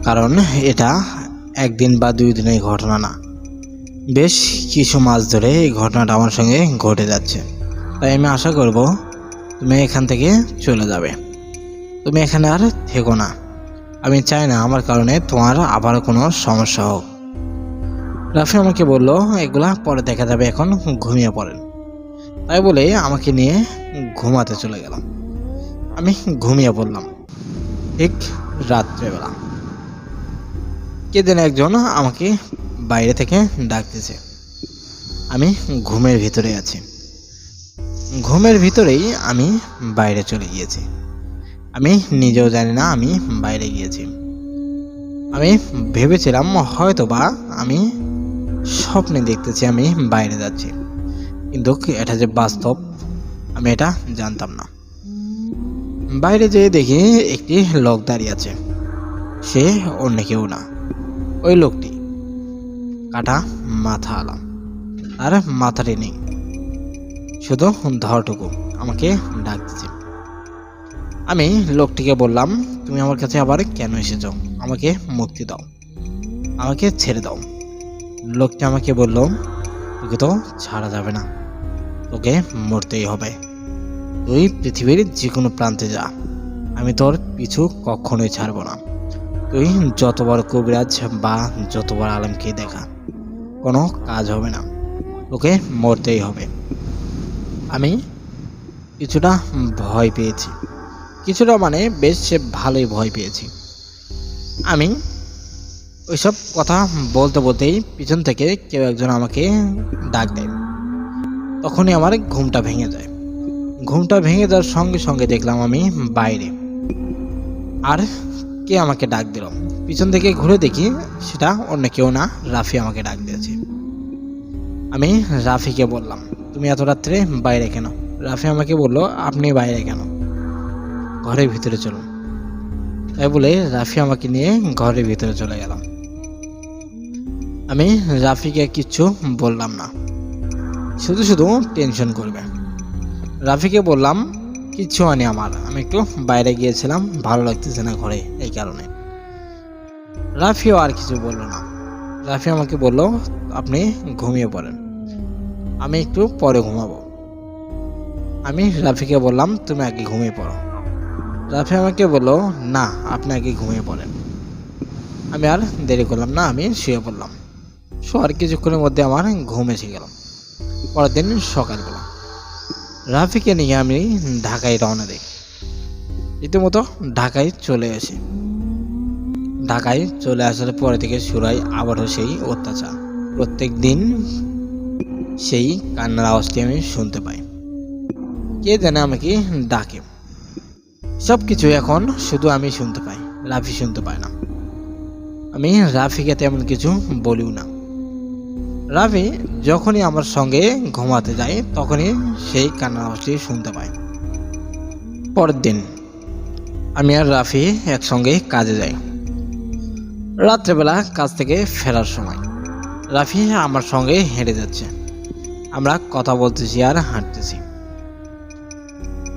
কারণ এটা একদিন বা 2 দিনের ঘটনা না, বেশ কিছু মাস ধরে এই ঘটনাটা আমার সঙ্গে ঘটে যাচ্ছে। তাই আমি আশা করব তুমি এখান থেকে চলে যাবে। তুমি এখানে আর থেকো না। আমি চাই না আমার কারণে তোমার আবার কোনো সমস্যা হোক। রাফি আমাকে বলল, এগুলা পরে দেখা যাবে, এখন ঘুমিয়ে পড়েন। তাই বলে আমাকে নিয়ে ঘুমাতে চলে গেলাম। আমি ঘুমিয়ে পড়লাম। ঠিক রাত্রেবেলা কে যেন একজন আমাকে বাইরে থেকে ডাকতেছে। আমি ঘুমের ভিতরে আছি। ঘুমের ভিতরেই আমি বাইরে চলে গিয়েছি। আমি নিজেও জানি না আমি বাইরে গিয়েছি। আমি ভেবেছিলাম হয়তো বা আমি স্বপ্নে দেখতেছি আমি বাইরে যাচ্ছি, কিন্তু এটা যে বাস্তব আমি এটা জানতাম না। বাইরে যেয়ে দেখি একটি লোক দাঁড়িয়ে আছে। সে অন্য কেউ না, ওই লোকটি কাটা মাথা আলা। আর মাথাটি নেই, শুধু ধরটুকু আমাকে ডাকতেছে। আমি লোকটিকে বললাম, তুমি আমার কাছে আবার কেন এসেছো? আমাকে মুক্তি দাও, আমাকে ছেড়ে দাও। লোকটি আমাকে বলল, তোকে তো ছাড়া যাবে না, তোকে মরতেই হবে। তুই পৃথিবীর যে কোনো প্রান্তে যা, আমি তোর পিছু কখনোই ছাড়বো না। তুই যত বড় কবিরাজ বা যত বড় আলেমকে দেখা, কোনো কাজ হবে না, তোকে মরতেই হবে। আমি কিছুটা ভয় পেয়েছি, কিছুটা মানে বেশ ভালোই ভয় পেয়েছি। আমি ওইসব কথা বলতে বলতেই পিছন থেকে কেউ একজন আমাকে ডাক দেয়। তখনই আমার ঘুমটা ভেঙে যায়। ঘুমটা ভেঙে যাওয়ার সঙ্গে সঙ্গে দেখলাম আমি বাইরে, আর কে আমাকে ডাক দিল। পিছন থেকে ঘুরে দেখি সেটা অন্য কেউ না, রাফি আমাকে ডাক দিয়েছে। আমি রাফিকে বললাম, তুমি এত রাত্রে বাইরে কেন? রাফি আমাকে বলল, আপনি বাইরে কেন? ঘরের ভিতরে চলুন। তাই বলে রাফি আমাকে নিয়ে ঘরের ভিতরে চলে গেলাম। আমি রাফিকে কিচ্ছু বললাম না, শুধু শুধু টেনশন করবে। রাফিকে বললাম, কিচ্ছু হয়নি আমার, আমি একটু বাইরে গিয়েছিলাম, ভালো লাগতেছে না ঘরে, এই কারণে। রাফিও আর কিছু বলল না। রাফি আমাকে বলল, আপনি ঘুমিয়ে পড়েন, আমি একটু পরে ঘুমাবো। আমি রাফিকে বললাম, তুমি আগে ঘুমিয়ে পড়ো। রাফি আমাকে বলল, না আপনি আগে ঘুমিয়ে পড়েন। আমি আর দেরি করলাম না, আমি শুয়ে পড়লাম। শোয়ার কিছুক্ষণের মধ্যে আমার ঘুম এসে গেল। পরের দিন সকালবেলা রাফিকে নিয়ে আমি ঢাকায় রওনা দিই। রীতিমতো ঢাকায় চলে আসি। ঢাকায় চলে আসার পরে থেকে শুরু হয় আবারও সেই অত্যাচার। প্রত্যেক দিন সেই কান্নার আওয়াজটি আমি শুনতে পাই। কে জানে আমাকে ডাকে। সব কিছু এখন শুধু আমি শুনতে পাই, রাফি শুনতে পায় না। আমি রাফিকে তেমন কিছু বলিও না। রাফি যখনই আমার সঙ্গে ঘুমাতে যায় তখনই সেই কান্নার আওয়াজটি শুনতে পায়। পরের দিন আমি আর রাফি একসঙ্গে কাজে যাই। রাত্রেবেলা কাজ থেকে ফেরার সময় রাফি আমার সঙ্গে হেঁটে যাচ্ছে। আমরা কথা বলতেছি আর হাঁটতেছি।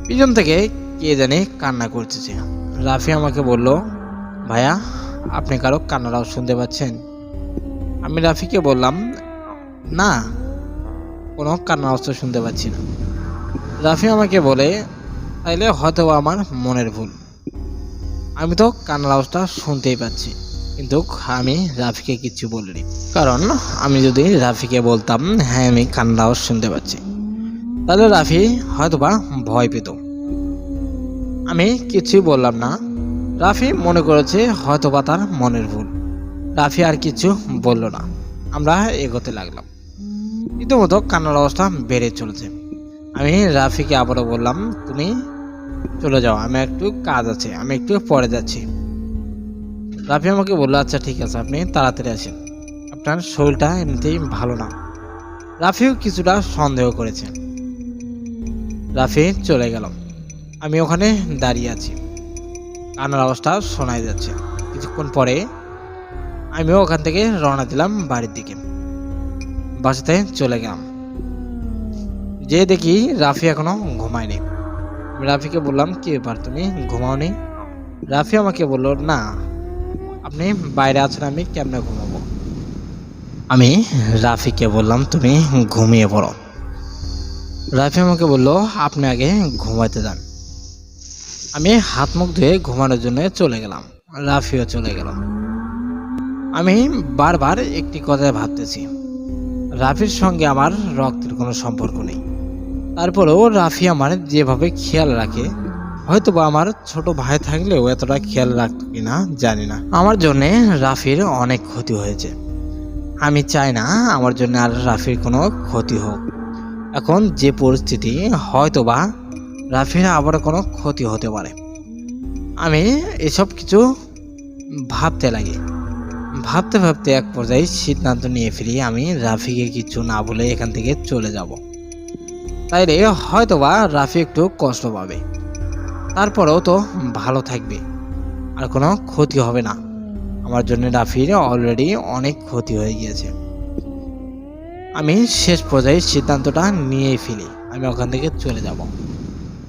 পিছন থেকে কে জানে কান্না করতেছে। রাফি আমাকে বলল, ভাইয়া আপনি কারো কান্নার আওয়াজ শুনতে পাচ্ছেন? আমি রাফিকে বললাম, না, কোনো কান্নার আওয়াজ তো শুনতে পাচ্ছি না। রাফি আমাকে বলে, তাইলে হয়তো আমার মনের ভুল, আমি তো কান্নার আওয়াজটা শুনতেই পাচ্ছি। কিন্তু আমি রাফিকে কিচ্ছু বলিনি, কারণ আমি যদি রাফিকে বলতাম হ্যাঁ আমি কান্নার আওয়াজ শুনতে পাচ্ছি, তাহলে রাফি হয়তোবা ভয় পেত। আমি কিছুই বললাম না। রাফি মনে করেছে হয়তোবা তার মনের ভুল। রাফি আর কিছু বলল না। আমরা এগোতে লাগলাম। রীতিমতো কান্নার আওয়াজটা বেড়ে চলেছে। আমি রাফিকে আবারও বললাম, তুমি চলে যাও, আমি একটু কাজ আছে, আমি একটু পরে যাচ্ছি। রাফি আমাকে বললো, আচ্ছা ঠিক আছে, আপনি তাড়াতাড়ি আসেন, আপনার শরীরটা এমনিতেই ভালো না। রাফিও কিছুটা সন্দেহ করেছে। রাফি চলে গেল। আমি ওখানে দাঁড়িয়ে আছি, কান্নার আওয়াজটা শোনাই যাচ্ছে। কিছুক্ষণ পরে আমিও ওখান থেকে রওনা দিলাম বাড়ির দিকে। বাসাতে চলে গেলাম। যে দেখি রাফি এখনো ঘুমায়নি। আমি রাফিকে বললাম, কি ব্যাপার, তুমি ঘুমাওনি? রাফি আমাকে বলল, না, আপনি বাইরে আছেন, আমি কেমনে ঘুমাবো? আমি রাফিকে বললাম, তুমি ঘুমিয়ে পড়ো। রাফি আমাকে বলল, আপনি আগে ঘুমাইতে যান। আমি হাত মুখ ধুয়ে ঘুমানোর জন্য চলে গেলাম। রাফিও চলে গেল। আমি বারবার একটি কথা ভাবতেছি, রাফির সঙ্গে আমার রক্তের কোনো সম্পর্ক নেই, তারপরেও রাফি আমার যেভাবে খেয়াল রাখে, হয়তোবা আমার ছোট ভাই থাকলেও এতটা খেয়াল রাখতো কিনা জানি না। আমার জন্যে রাফির অনেক ক্ষতি হয়েছে। আমি চাই না আমার জন্য আর রাফির কোনো ক্ষতি হোক। এখন যে পরিস্থিতি, হয়তোবা রাফির আবার কোনো ক্ষতি হতে পারে। আমি এসব কিছু ভাবতে লাগি। ভাবতে ভাবতে এক পর্যায়ে সিদ্ধান্ত নিয়ে ফেলি, আমি রাফিকে কিছু না বলে এখান থেকে চলে যাব। তাইলে হয়তোবা রাফি একটু কষ্ট পাবে, তারপরেও তো ভালো থাকবে, আর কোনো ক্ষতি হবে না। আমার জন্য রাফির অলরেডি অনেক ক্ষতি হয়ে গিয়েছে। আমি শেষ পর্যায়ে সিদ্ধান্তটা নিয়েই ফেলি, আমি ওখান থেকে চলে যাব,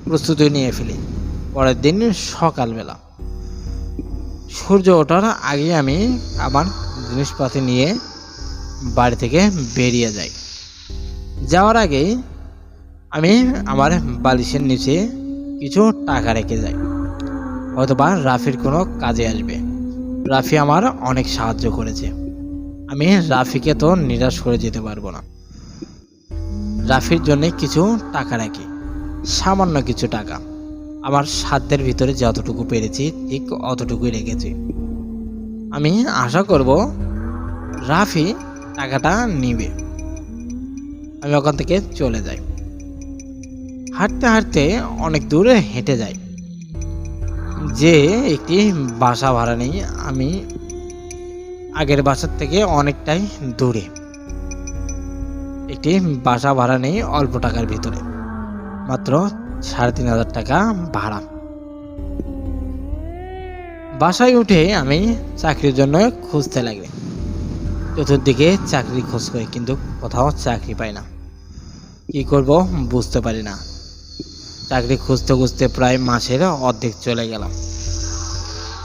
প্রস্তুতি নিয়ে ফেলি। পরের দিন সকালবেলা সূর্য ওঠার আগে আমি আমার জিনিসপাতি নিয়ে বাড়ি থেকে বেরিয়ে যাই। যাওয়ার আগে আমি আমার বালিশের নিচে কিছু টাকা রেখে যাই, হয়তোবা রাফির কোনো কাজে আসবে। রাফি আমার অনেক সাহায্য করেছে, আমি রাফিকে তো নিরাশ করে যেতে পারবো না। রাফির জন্য কিছু টাকা রাখি, সামান্য কিছু টাকা, আমার সাধ্যের ভিতরে যতটুকু পেরেছি ঠিক অতটুকুই রেখেছি। আমি আশা করব রাফি টাকাটা নিবে। আমি ওখান থেকে চলে যাই। হাঁটতে হাঁটতে অনেক দূরে হেঁটে যাই, যে একটি বাসা ভাড়া নেই। আমি আগের বাসার থেকে অনেকটাই দূরে একটি বাসা ভাড়া নেই, অল্প টাকার ভিতরে, মাত্র ৩,৫০০ টাকা ভাড়া। বাসায় উঠে আমি চাকরির জন্য খুঁজতে লাগি। চতুর্দিকে চাকরি খোঁজ করি, কিন্তু কোথাও চাকরি পাই না। কি করব বুঝতে পারি না। চাকরি খুঁজতে খুঁজতে প্রায় মাসের অর্ধেক চলে গেলাম।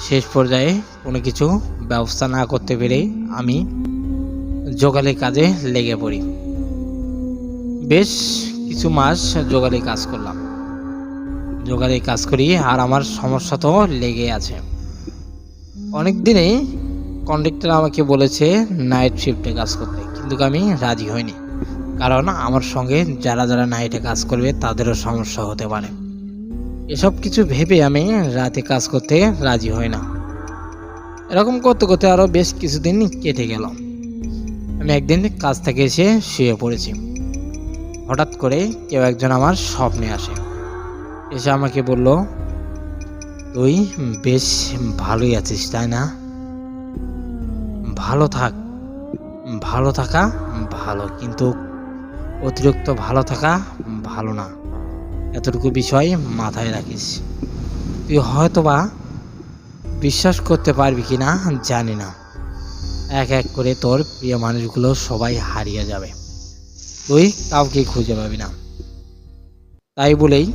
শেষ পর্যায়ে কোনো কিছু ব্যবস্থা না করতে পেরে আমি জোগালির কাজে লেগে পড়ি। বেশ কিছু মাস জোগালি কাজ করলাম। জোগালি কাজ করি, আর আমার সমস্যা তো লেগে আছে। অনেক দিনেই কন্ডাক্টর আমাকে বলেছে নাইট শিফটে কাজ করতে, কিন্তু আমি রাজি হইনি, কারণ আমার সঙ্গে যারা যারা নাইটে কাজ করবে তাদেরও সমস্যা হতে পারে। এসব কিছু ভেবে আমি রাতে কাজ করতে রাজি হই না। এরকম করতে করতে আরও বেশ কিছুদিন কেটে গেল। আমি একদিন কাজ থেকে এসে শুয়ে পড়েছি। হঠাৎ করে কেউ একজন আমার স্বপ্নে আসে। এসে আমাকে বলল, তুই বেশ ভালোই আছিস তাই না? ভালো থাক। ভালো থাকা ভালো, কিন্তু অতিরিক্ত ভালো থাকা ভালো না। এতটুকু বিষয় মাথায় রাখিস। তুই হয়তোবা বিশ্বাস করতে পারবি কিনা জানি না, এক এক করে তোর প্রিয় মানুষগুলো সবাই হারিয়ে যাবে। তুই কাউকে খুঁজে পাবি না। তাই বলেই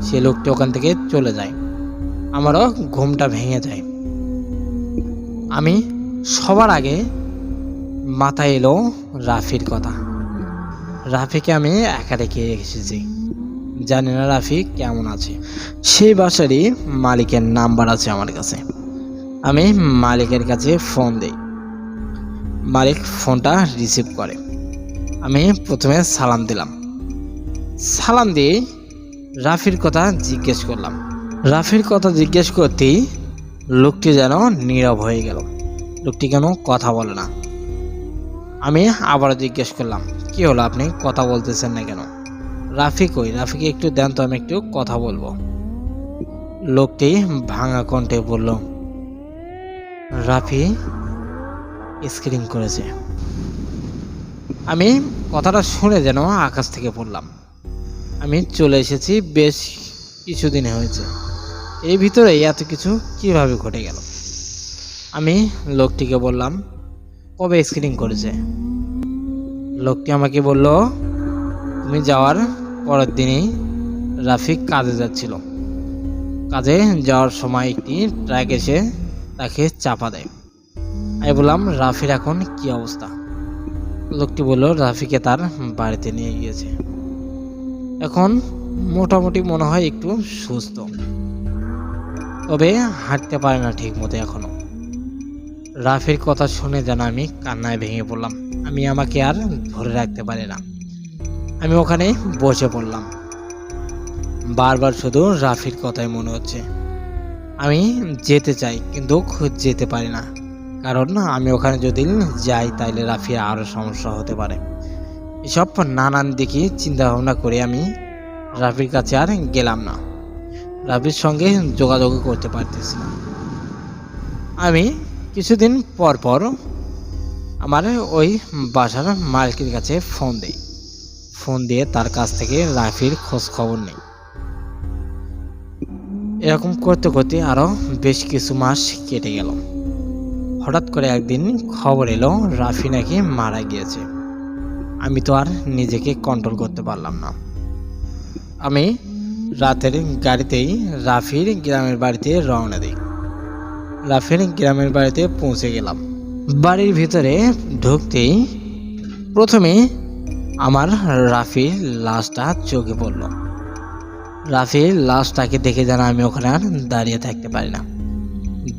সে লোকটি ওখান থেকে চলে যায়। আমারও ঘুমটা ভেঙে যায়। আমি সবার আগে মাথায় এলো রাফির কথা। রাফিকে আমি একা রেখে এসেছি। জানি না রাফি কেমন আছে। সেই বাসারই মালিকের নাম্বার আছে আমার কাছে। আমি মালিকের কাছে ফোন দিই। মালিক ফোনটা রিসিভ করে। আমি প্রথমে সালাম দিলাম। সালাম দিয়ে রাফির কথা জিজ্ঞেস করলাম। রাফির কথা জিজ্ঞেস করতেই লোকটি যেন নীরব হয়ে গেল। লোকটি কেন কথা বলে না। আমি আবারও জিজ্ঞেস করলাম, কি হলো, আপনি কথা বলতেছেন না কেন? রাফি কই? রাফিকে একটু দেন তো, আমি একটু কথা বলবো। লোকটি ভাঙা কণ্ঠে বলল, রাফি স্ক্রিন করেছে। আমি কথাটা শুনে যেন আকাশ থেকে পড়লাম। আমি চলে এসেছি বেশ কিছুদিন হয়েছে, এই ভিতরে এত কিছু কিভাবে ঘটে গেল? আমি লোকটিকে বললাম, কবে স্ক্রিন করেছে? লোকটি আমাকে বলল, তুমি যাওয়ার পরের দিনই রাফি কাজে যাচ্ছিল। কাজে যাওয়ার সময় একটি ট্রাক এসে তাকে চাপা দেয়। আমি বললাম, রাফির এখন কি অবস্থা? লোকটি বলল, রাফিকে তার বাড়িতে নিয়ে গিয়েছে। এখন মোটামুটি মনে হয় একটু সুস্থ, তবে হাঁটতে পারে না ঠিক মতো এখনো। রাফির কথা শুনে যেন আমি কান্নায় ভেঙে পড়লাম। আমি আমাকে আর ধরে রাখতে পারি না। আমি ওখানে বসে পড়লাম। বারবার শুধু রাফির কথাই মনে হচ্ছে। আমি যেতে চাই কিন্তু যেতে পারি না, কারণ আমি ওখানে যদি যাই তাহলে রাফির আরও সমস্যা হতে পারে। এসব নানান দিকে চিন্তা ভাবনা করে আমি রাফির কাছে আর গেলাম না। রাফির সঙ্গে যোগাযোগ করতে পারতেছি না। আমি কিছুদিন পর পর আমার ওই বাসার মালিকের কাছে ফোন দিই। ফোন দিয়ে তার কাছ থেকে রাফির খোঁজ খবর নেই। এরকম করতে করতে আরও বেশ কিছু মাস কেটে গেল। হঠাৎ করে একদিন খবর এলো রাফি নাকি মারা গিয়েছে। আমি তো আর নিজেকে কন্ট্রোল করতে পারলাম না। আমি রাতের গাড়িতেই রাফির গ্রামের বাড়িতে রওনা দিই। রাফির গ্রামের বাড়িতে পৌঁছে গেলাম। বাড়ির ভিতরে ঢুকতেই প্রথমে আমার রাফির লাশটা চোখে পড়ল। রাফির লাশটাকে দেখে যেন আমি ওখানে আর দাঁড়িয়ে থাকতে পারি না।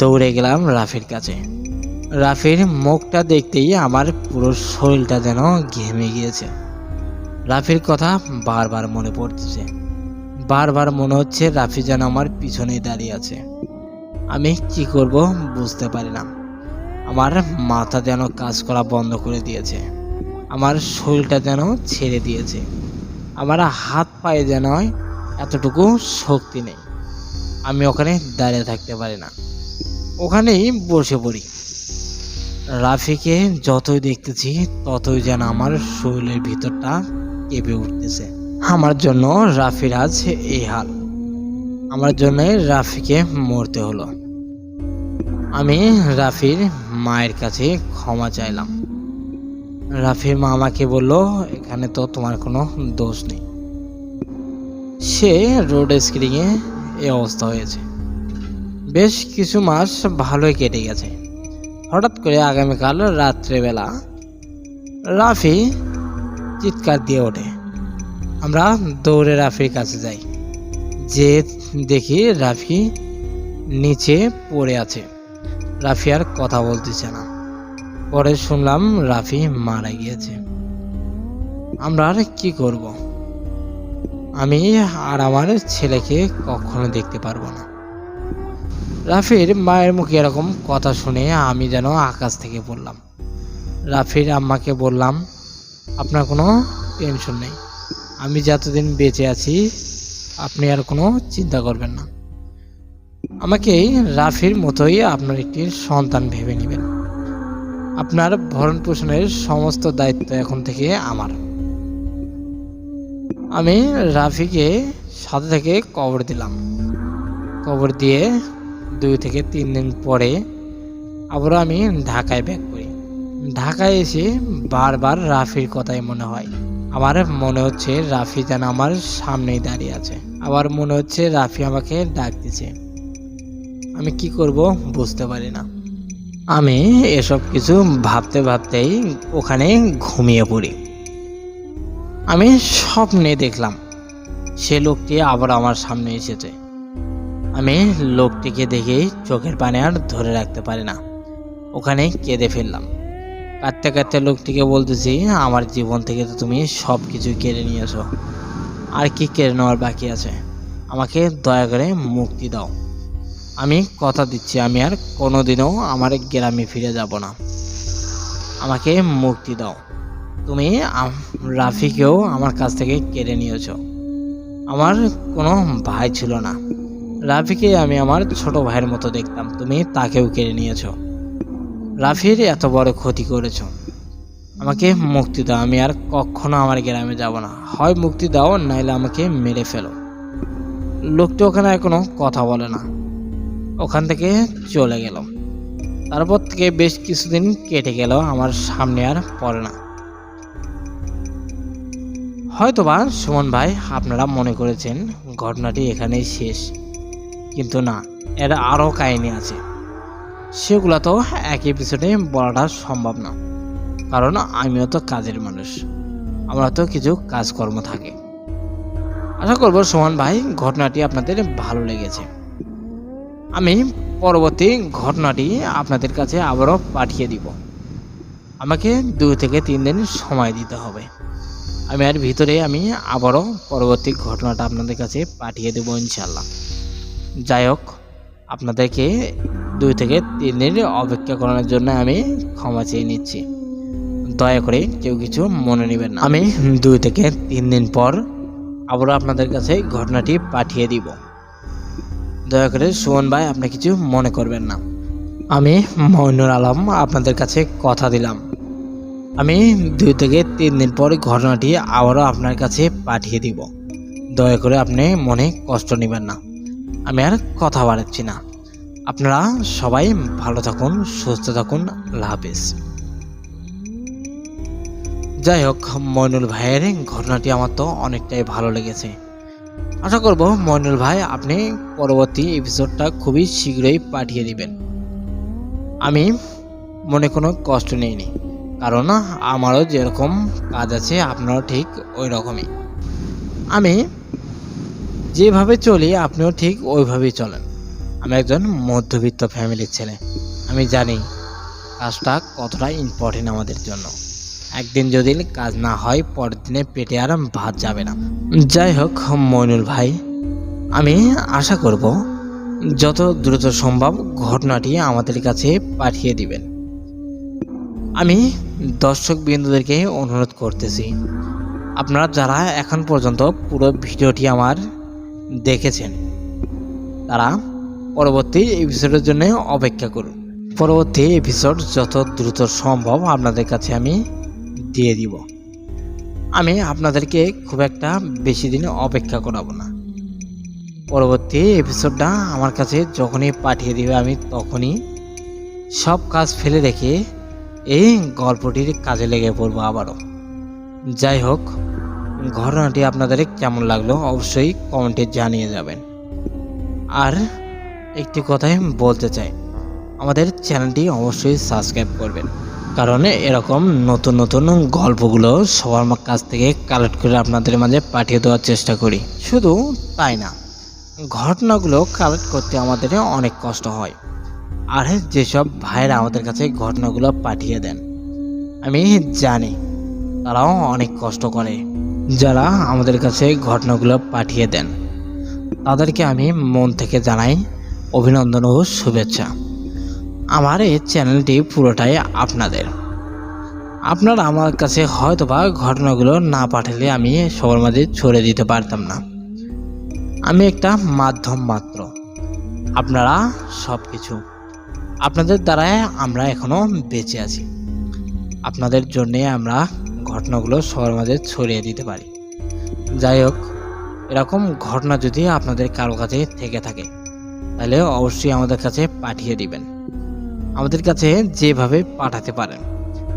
দৌড়ে গেলাম রাফির কাছে। রাফির মুখটা দেখতেই আমার পুরো শরীরটা যেন ঘেমে গিয়েছে। রাফির কথা বারবার মনে পড়তেছে। বারবার মনে হচ্ছে রাফি যেন আমার পিছনেই দাঁড়িয়ে আছে। আমি কি করব বুঝতে পারি না। আমার মাথা যেন কাজ করা বন্ধ করে দিয়েছে। আমার শরীরটা যেন ছেড়ে দিয়েছে। আমার হাত পায়ে যেন এতটুকু শক্তি নেই। আমি ওখানে দাঁড়িয়ে থাকতে পারি না, ওখানেই বসে পড়ি। রাফিকে যতই দেখতেছি ততই যেন আমার শরীরের ভিতরটা কেঁপে উঠতেছে। আমার জন্য রাফির আজ এই হাল। আমার জন্য রাফিকে মরতে হলো। আমি রাফির মায়ের কাছে ক্ষমা চাইলাম। রাফির মা আমাকে বলল, এখানে তো তোমার কোনো দোষ নেই, সে রোড স্ক্রিনে এই অবস্থা হয়েছে। বেশ কিছু মাস ভালোই কেটে গেছে। হঠাৎ করে আগামীকাল রাত্রেবেলা রাফি চিৎকার দিয়ে ওঠে। আমরা দৌড়ে রাফির কাছে যাই। যে দেখি রাফি নিচে পড়ে আছে। রাফি আর কথা বলতেছে না। পরে শুনলাম রাফি মারা গিয়েছে। আমরা আর কি করব? আমি আর আমার ছেলেকে কখনো দেখতে পারবো না। রাফির মায়ের মুখে এরকম কথা শুনে আমি যেন আকাশ থেকে পড়লাম। রাফির আম্মাকে বললাম, আপনার কোনো টেনশন নেই, আমি যতদিন বেঁচে আছি আপনি আর কোনো চিন্তা করবেন না। আমাকে রাফির মতোই আপনার একটি সন্তান ভেবে নেবেন। আপনার ভরণ পোষণের সমস্ত দায়িত্ব এখন থেকে আমার। আমি রাফিকে সাথে থেকে কবর দিলাম। কবর দিয়ে 2 থেকে 3 দিন পরে আবার আমি ঢাকায় ব্যাক করি। ঢাকায় এসে বারবার রাফির কথাই মনে হয়। আমার মনে হচ্ছে রাফি যেন আমার সামনেই দাঁড়িয়ে আছে। আবার মনে হচ্ছে রাফি আমাকে ডাকতেছে। আমি কি করব বুঝতে পারি না। আমি এসব কিছু ভাবতে ভাবতেই ওখানে ঘুমিয়ে পড়ি। আমি স্বপ্নে দেখলাম সে লোকটি আবার আমার সামনে এসেছে। আমি লোকটিকে দেখেই চোখের পানি আর ধরে রাখতে পারি না, ওখানে কেঁদে ফেললাম। কাঁদতে কাঁদতে লোকটিকে বলতেছি, আমার জীবন থেকে তো তুমি সব কিছুই কেড়ে নিয়েছো, আর কি কেড়ে নেওয়ার বাকি আছে? আমাকে দয়া করে মুক্তি দাও। আমি কথা দিচ্ছি আমি আর কোনোদিনও আমার গ্রামে ফিরে যাব না। আমাকে মুক্তি দাও। তুমি রাফিকেও আমার কাছ থেকে কেড়ে নিয়েছো। আমার কোনো ভাই ছিল না, রাফিকে আমি আমার ছোট ভাইয়ের মতো দেখতাম, তুমি তাকেও কেড়ে নিয়েছো। রাফির এত বড় ক্ষতি করেছো। আমাকে মুক্তি দাও, আমি আর কখনো আমার গ্রামে যাব না। হয় মুক্তি দাও, নাইলে আমাকে মেরে ফেলো। লোকটি ওখানে কোনো কথা বলে না, ওখান থেকে চলে গেল। তারপর থেকে বেশ কিছুদিন কেটে গেল, আমার সামনে আর পড়ে না। হয়তোবা সুমন ভাই আপনারা মনে করেছেন ঘটনাটি এখানেই শেষ, কিন্তু না, এর আরও কাহিনী আছে। সেগুলো তো এক এপিসোডে বলাটা সম্ভব না, কারণ আমিও তো কাজের মানুষ, আমরা তো কিছু কাজকর্ম থাকে। আশা করব সুমন ভাই ঘটনাটি আপনাদের ভালো লেগেছে। আমি পরবর্তী ঘটনাটি আপনাদের কাছে আবারও পাঠিয়ে দিব। আমাকে 2 থেকে 3 দিন সময় দিতে হবে। আমি এর ভিতরে আমি আবারও পরবর্তী ঘটনাটা আপনাদের কাছে পাঠিয়ে দেবো ইনশাল্লাহ। যাই হোক, আপনাদেরকে 2 থেকে 3 দিন অপেক্ষা করানোর জন্য আমি ক্ষমা চেয়ে নিচ্ছি। দয়া করে কেউ কিছু মনে নেবেন না। আমি 2 থেকে 3 দিন পর আবারও আপনাদের কাছে ঘটনাটি পাঠিয়ে দিব। দয়া করে সুমন ভাই আপনি কিছু মনে করবেন না। আমি মইনুল আলম আপনাদের কাছে কথা দিলাম, আমি 2 থেকে 3 দিন পর ঘটনাটি আবারও আপনার কাছে পাঠিয়ে দিব। দয়া করে আপনি মনে কষ্ট নেবেন না। আমি আর কথা বাড়াচ্ছি না। আপনারা সবাই ভালো থাকুন, সুস্থ থাকুন। আল্লাহ হাফেজ। যাই হোক, মইনুল ভাইয়ের ঘটনাটি আমার তো অনেকটাই ভালো লেগেছে। আশা করব মইনুল ভাই আপনি পরবর্তী এপিসোডটা খুবই শীঘ্রই পাঠিয়ে দিবেন। আমি মনে কোনো কষ্ট নেইনি, কারণ আমারও যেরকম কাজ আছে আপনারও ঠিক ওই রকমই। আমি যেভাবে চলি আপনিও ঠিক ওইভাবেই চলেন। আমি একজন মধ্যবিত্ত ফ্যামিলির ছেলে। আমি জানি কাজটা কতটা ইম্পর্টেন্ট আমাদের জন্য। একদিন যদি কাজ না হয়, পরের দিনে পেটে আর ভাত যাবে না। যাই হোক মইনুল ভাই, আমি আশা করব যত দ্রুত সম্ভব ঘটনাটি আমাদের কাছে পাঠিয়ে দিবেন। আমি দর্শক বিন্দুদেরকে অনুরোধ করতেছি, আপনারা যারা এখন পর্যন্ত পুরো ভিডিওটি আমার দেখেছেন, তারা পরবর্তী এপিসোডের জন্য অপেক্ষা করুন। পরবর্তী এপিসোড যত দ্রুত সম্ভব আপনাদের কাছে আমি দিয়ে দিব। আমি আপনাদেরকে খুব একটা বেশি দিন অপেক্ষা করাবো না। পরবর্তী এপিসোডটা আমার কাছে যখনই পাঠিয়ে দিবে, আমি তখনই সব কাজ ফেলে রেখে এই গল্পটির কাজে লেগে পড়বো আবারও। যাই হোক, ঘটনাটি আপনাদের কেমন লাগলো অবশ্যই কমেন্টে জানিয়ে যাবেন। আর একটি কথাই বলতে চাই, আমাদের চ্যানেলটি অবশ্যই সাবস্ক্রাইব করবেন, কারণ এরকম নতুন নতুন গল্পগুলো সবার কাছ থেকে কালেক্ট করে আপনাদের মাঝে পাঠিয়ে দেওয়ার চেষ্টা করি। শুধু তাই না, ঘটনাগুলো কালেক্ট করতে আমাদের অনেক কষ্ট হয়। আর যেসব ভাইরা আমাদের কাছে ঘটনাগুলো পাঠিয়ে দেন, আমি জানি তারাও অনেক কষ্ট করে। যারা আমাদের কাছে ঘটনাগুলো পাঠিয়ে দেন তাদেরকে আমি মন থেকে জানাই অভিনন্দন ও শুভেচ্ছা। আমার এই চ্যানেলটি পুরোটাই আপনাদের। আপনারা আমার কাছে হয়তোবা ঘটনাগুলো না পাঠালে আমি সবার মাঝে ছড়িয়ে দিতে পারতাম না। আমি একটা মাধ্যম মাত্র। আপনারা সব কিছু। আপনাদের দ্বারাই আমরা এখনো বেঁচে আছি। আপনাদের জন্যে আমরা ঘটনাগুলো সবার মাঝে ছড়িয়ে দিতে পারি। যাই হোক, এরকম ঘটনা যদি আপনাদের কারো কাছে থেকে থাকে তাহলে অবশ্যই আমাদের কাছে পাঠিয়ে দিবেন। আমাদের কাছে যেভাবে পাঠাতে পারেন,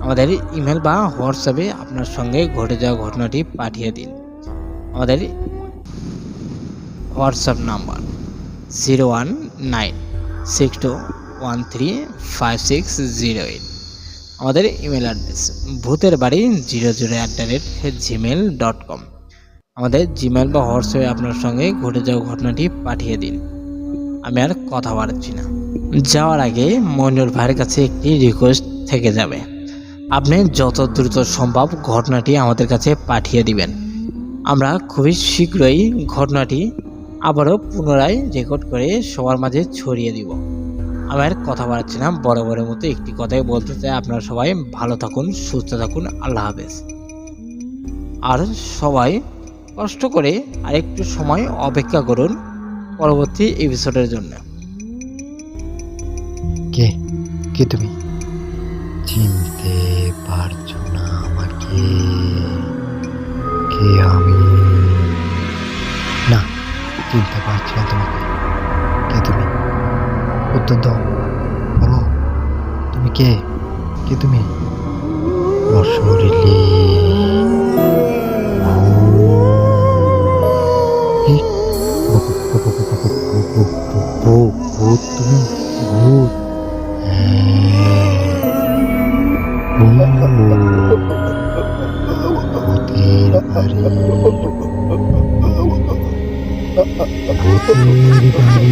আমাদের ইমেল বা হোয়াটসঅ্যাপে আপনার সঙ্গে ঘটে যাওয়া ঘটনাটি পাঠিয়ে দিন। আমাদের হোয়াটসঅ্যাপ নাম্বার 01962135608। আমাদের ইমেল অ্যাড্রেস bhuterbaড়ি00@gmail.com। আমাদের জিমেল বা হোয়াটসঅ্যাপে আপনার সঙ্গে ঘটে যাওয়া ঘটনাটি পাঠিয়ে দিন। আমি আর কথা বাড়াচ্ছি না। যাওয়ার আগে মইনুল ভাইয়ের কাছে একটি রিকোয়েস্ট থেকে যাবে। আপনি যত দ্রুত সম্ভব ঘটনাটি আমাদের কাছে পাঠিয়ে দিবেন। আমরা খুবই শীঘ্রই ঘটনাটি আবারও পুনরায় রেকর্ড করে সবার মাঝে ছড়িয়ে দিব। আমি আর কথা বাড়াচ্ছি না, বরাবরের মতো একটি কথাই বলতে চাই, আপনারা সবাই ভালো থাকুন, সুস্থ থাকুন, আল্লাহ হাফেজ। আর সবাই কষ্ট করে আরেকটু সময় অপেক্ষা করুন পরবর্তী এপিসোডের জন্য। কে কে তুমি? চিনতে পারছো না আমাকে? কে আমি? না, চিনতে পারছি না তোমাকে। কে তুমি? উত্তর দাও, বলো তুমি কে? কে তুমি? রসরিলি ভূত? তুমি ভূত? ভূতের বাড়ি, ভূতের বাড়ি।